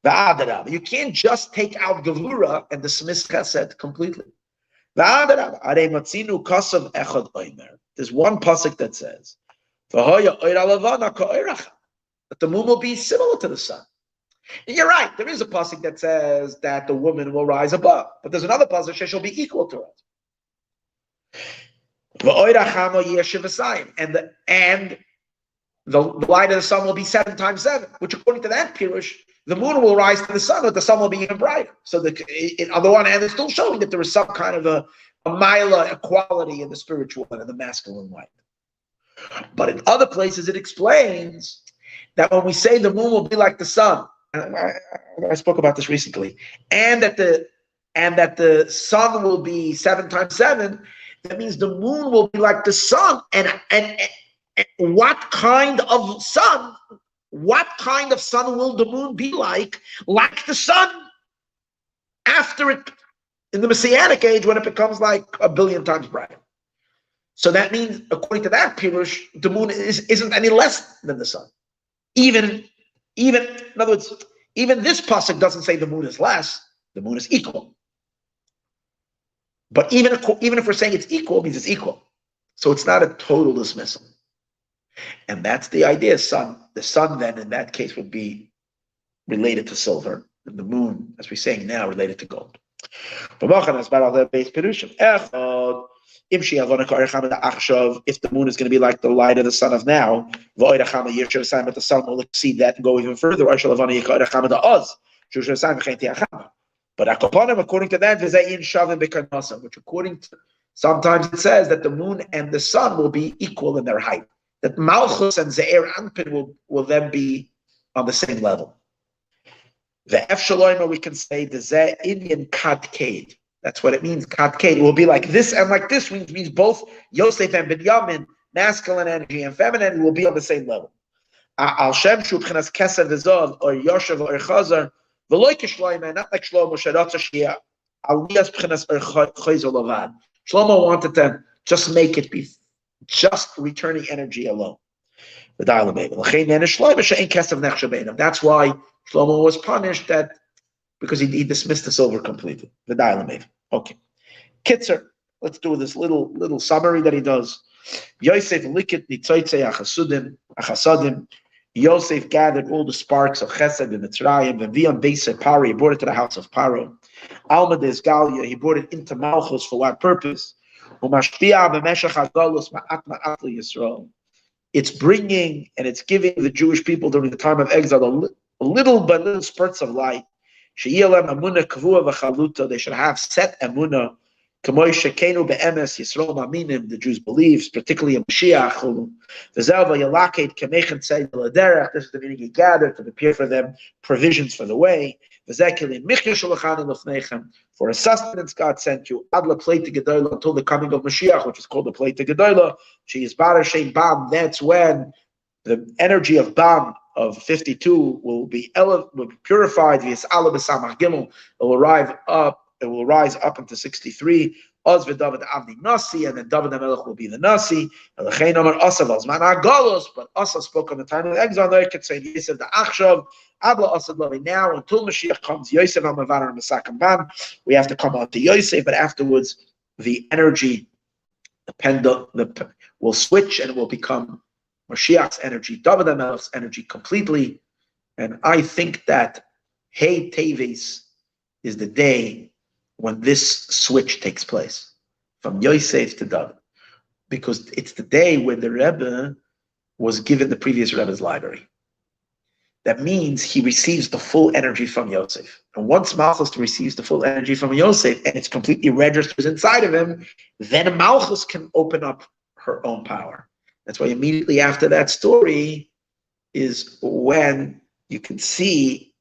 You can't just take out Gevura and dismiss Chesed completely. There's one pasuk that says, that the moon will be similar to the sun. And you're right, there is a pasuk that says that the woman will rise above, but there's another pasuk that she'll be equal to it. And the light of the sun will be 7 times 7, which according to that pirush, the moon will rise to the sun, but the sun will be even brighter. So on the one hand, it's still showing that there is some kind of a mila, equality in the spiritual and in the masculine light. But in other places, it explains that when we say the moon will be like the sun, and I spoke about this recently, and that the sun will be 7 times 7, that means the moon will be like the sun. And what kind of sun? What kind of sun will the moon be like? Like the sun after it, in the Messianic age, when it becomes like 1 billion times brighter. So that means, according to that pirush, the moon isn't any less than the sun. Even, in other words, even this pasuk doesn't say the moon is less, the moon is equal. But even if we're saying it's equal, it means it's equal. So it's not a total dismissal. And that's the idea. The sun then in that case would be related to silver, and the moon, as we're saying now, related to gold. If the moon is going to be like the light of the sun of now, but the sun will exceed that and go even further. But according to that, which according to sometimes it says that the moon and the sun will be equal in their height. That Malchus and Ze'er Anpin will then be on the same level. The F Shaloima, we can say the Ze Indian Kadkade. That's what it means. Kadkade. It will be like this and like this, which means both Yosef and Binyamin, masculine energy and feminine, will be on the same level. Al Shem Shu B'chinas Keser V'Zov or Yoshev or Chazar, V'loy Kishloima, not like Shlomo Shadatza Shia, Aliyas B'chinas Chayzor Lavad. Shlomo wanted to just make it be just returning energy alone. That's why Shlomo was punished because he dismissed the silver completely. Okay. Kitzer, let's do this little summary that he does. Yosef likit nitzotzei achasadim. Yosef gathered all the sparks of Chesed and Mitzrayim, and Vion Beisa Paro, he brought it to the house of Paro. Alma des Galia, he brought it into Malchus for what purpose? It's bringing and it's giving the Jewish people during the time of exile a little by little spurts of light. They should have set emunah. The Jews believe, particularly in Mashiach. This is the meaning he gathered to prepare for them provisions for the way. For a sustenance God sent you until the coming of Mashiach, which is called the Plate Gedolah. She is Barashem Bam. That's when the energy of Bam of 52 will be purified. It will rise up into 63. Oz v'David Avni Nasi, and then David HaMelech will be the Nasi. But Asa spoke on the time of the exile. Could say Yosef the Achshav Adla Asa Lavi. Now until Mashiach comes, Yosef HaMavar and Masakam Ban, we have to come out to Yosef. But afterwards, the energy, the pendulum, will switch and it will become Mashiach's energy, David HaMelech's energy completely. And I think that Hey Teves is the day when this switch takes place from Yosef to David, because it's the day when the Rebbe was given the previous Rebbe's library. That means he receives the full energy from Yosef. And once Malchus receives the full energy from Yosef and it's completely registers inside of him, then Malchus can open up her own power. That's why immediately after that story is when you can see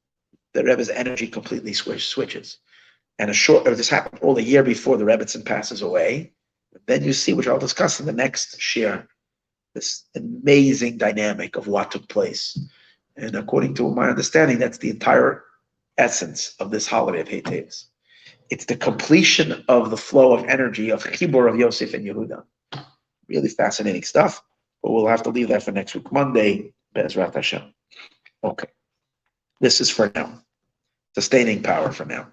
the Rebbe's energy completely switches. And this happened all a year before the Rebbetzin passes away. Then you see, which I'll discuss in the next shir, this amazing dynamic of what took place. And according to my understanding, that's the entire essence of this holiday of Hey Teves. It's the completion of the flow of energy of Chibur of Yosef and Yehuda. Really fascinating stuff, but we'll have to leave that for next week, Monday, Be'ezrat Hashem. Okay. This is for now. Sustaining power for now.